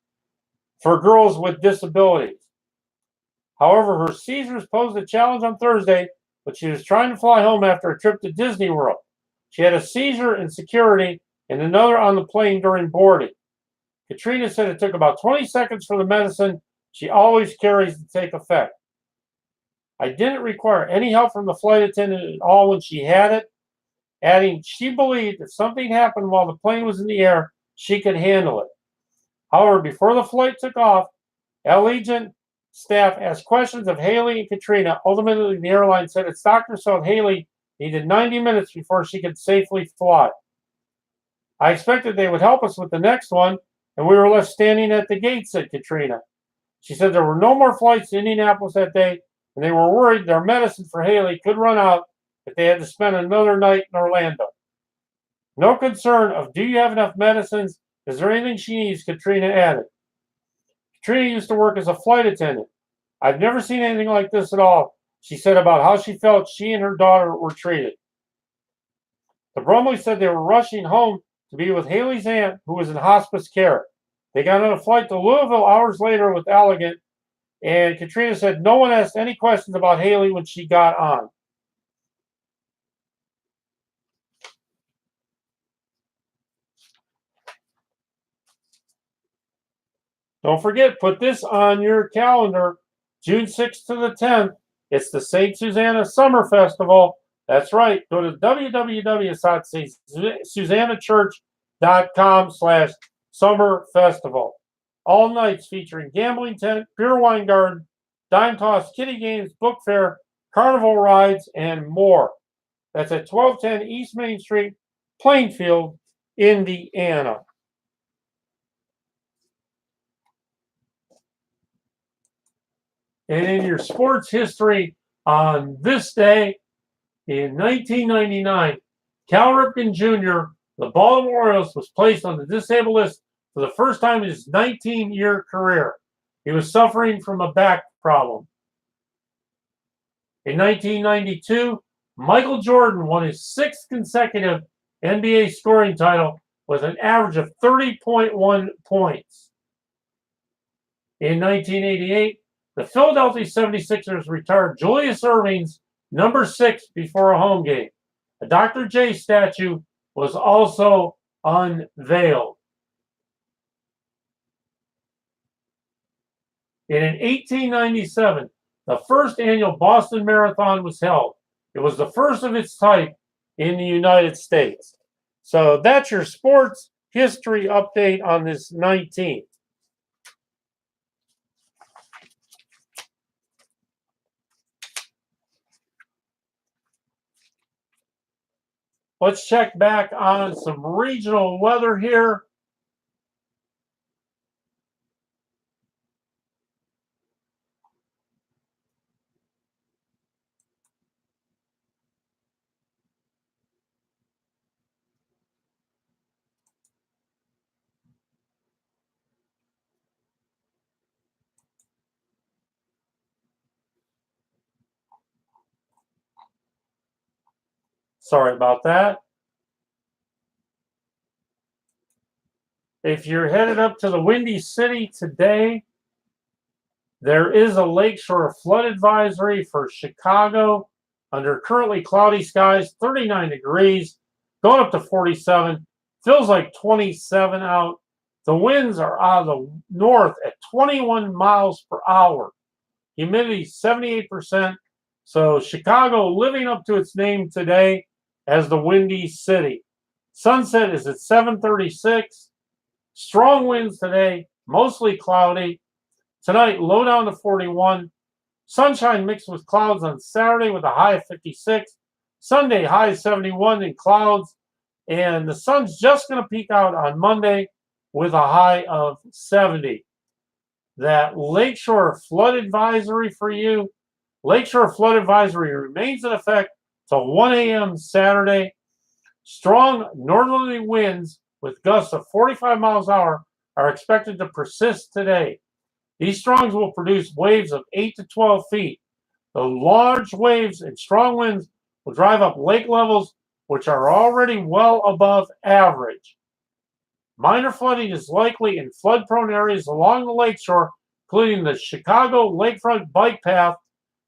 for girls with disabilities. However, her seizures posed a challenge on Thursday, but she was trying to fly home after a trip to Disney World. She had a seizure in security and another on the plane during boarding. Katrina said it took about 20 seconds for the medicine she always carries to take effect. I didn't require any help from the flight attendant at all when she had it, adding she believed if something happened while the plane was in the air, she could handle it. However, before the flight took off, Allegiant staff asked questions of Haley and Katrina. Ultimately, the airline said its doctors felt Haley needed 90 minutes before she could safely fly. I expected they would help us with the next one, and we were left standing at the gate, said Katrina. She said there were no more flights to Indianapolis that day, and they were worried their medicine for Haley could run out if they had to spend another night in Orlando. No concern of do you have enough medicines? Is there anything she needs? Katrina added. Katrina used to work as a flight attendant. I've never seen anything like this at all, she said about how she felt she and her daughter were treated. The Brumleys said they were rushing home to be with Haley's aunt, who was in hospice care. They got on a flight to Louisville hours later with Allegiant, and Katrina said no one asked any questions about Haley when she got on. Don't forget, put this on your calendar, June 6th to the 10th. It's the St. Susanna Summer Festival. That's right. Go to www.susanachurch.com/Summer Festival. All nights featuring gambling tent, beer wine garden, dime toss, kiddie games, book fair, carnival rides, and more. That's at 1210 East Main Street, Plainfield, Indiana. And in your sports history on this day in 1999, Cal Ripken Jr., the Baltimore Orioles, was placed on the disabled list for the first time in his 19-year career. He was suffering from a back problem. In 1992, Michael Jordan won his sixth consecutive NBA scoring title with an average of 30.1 points. In 1988, the Philadelphia 76ers retired Julius Erving's number 6 before a home game. A Dr. J statue was also unveiled. And in 1897, the first annual Boston Marathon was held. It was the first of its type in the United States. So that's your sports history update on this 19th. Let's check back on some regional weather here. Sorry about that. If you're headed up to the Windy City today, there is a lakeshore flood advisory for Chicago under currently cloudy skies, 39 degrees, going up to 47. Feels like 27 out. The winds are out of the north at 21 miles per hour. Humidity 78%. So Chicago living up to its name today as the Windy City. Sunset is at 7:36. Strong winds today, mostly cloudy. Tonight, low down to 41. Sunshine mixed with clouds on Saturday with a high of 56. Sunday, high of 71 in clouds. And the sun's just going to peek out on Monday with a high of 70. That lakeshore flood advisory for you. Lakeshore flood advisory remains in effect till 1 a.m. Saturday. Strong northerly winds with gusts of 45 miles an hour are expected to persist today. These storms will produce waves of 8 to 12 feet. The large waves and strong winds will drive up lake levels, which are already well above average. Minor flooding is likely in flood-prone areas along the lakeshore, including the Chicago Lakefront Bike Path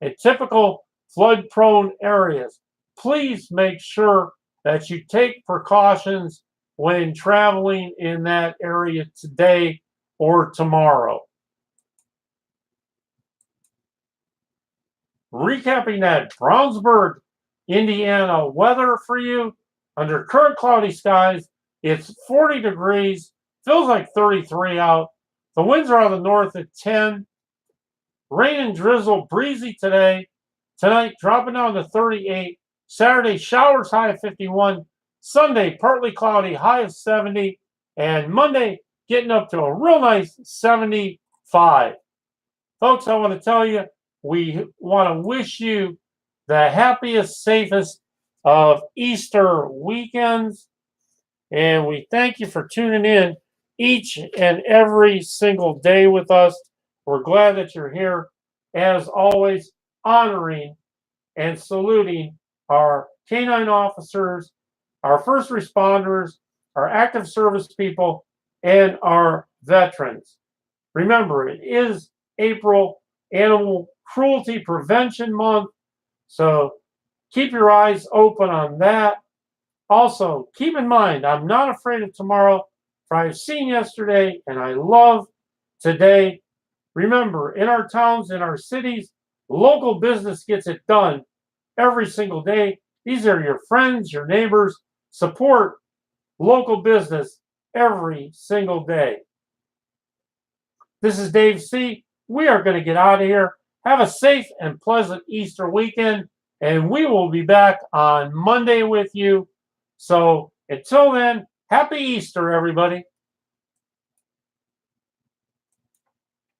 and typical flood-prone areas. Please make sure that you take precautions when traveling in that area today or tomorrow. recapping that Brownsburg, Indiana weather for you. Under current cloudy skies, it's 40 degrees, feels like 33 out. The winds are out of the north at 10. Rain and drizzle, breezy today. Tonight, dropping down to 38. Saturday, showers high of 51. Sunday, partly cloudy, high of 70. And Monday, getting up to a real nice 75. Folks, I want to tell you, we want to wish you the happiest, safest of Easter weekends. And we thank you for tuning in each and every single day with us. We're glad that you're here, as always, honoring and saluting our canine officers, our first responders, our active service people, and our veterans. Remember, it is April Animal Cruelty Prevention Month, so keep your eyes open on that. Also, keep in mind, I'm not afraid of tomorrow, for I've seen yesterday and I love today. Remember, in our towns, in our cities, local business gets it done every single day. These are your friends, your neighbors. Support local business every single day. This is Dave C. We are going to get out of here. Have a safe and pleasant Easter weekend, and we will be back on Monday with you. So until then, happy Easter, everybody.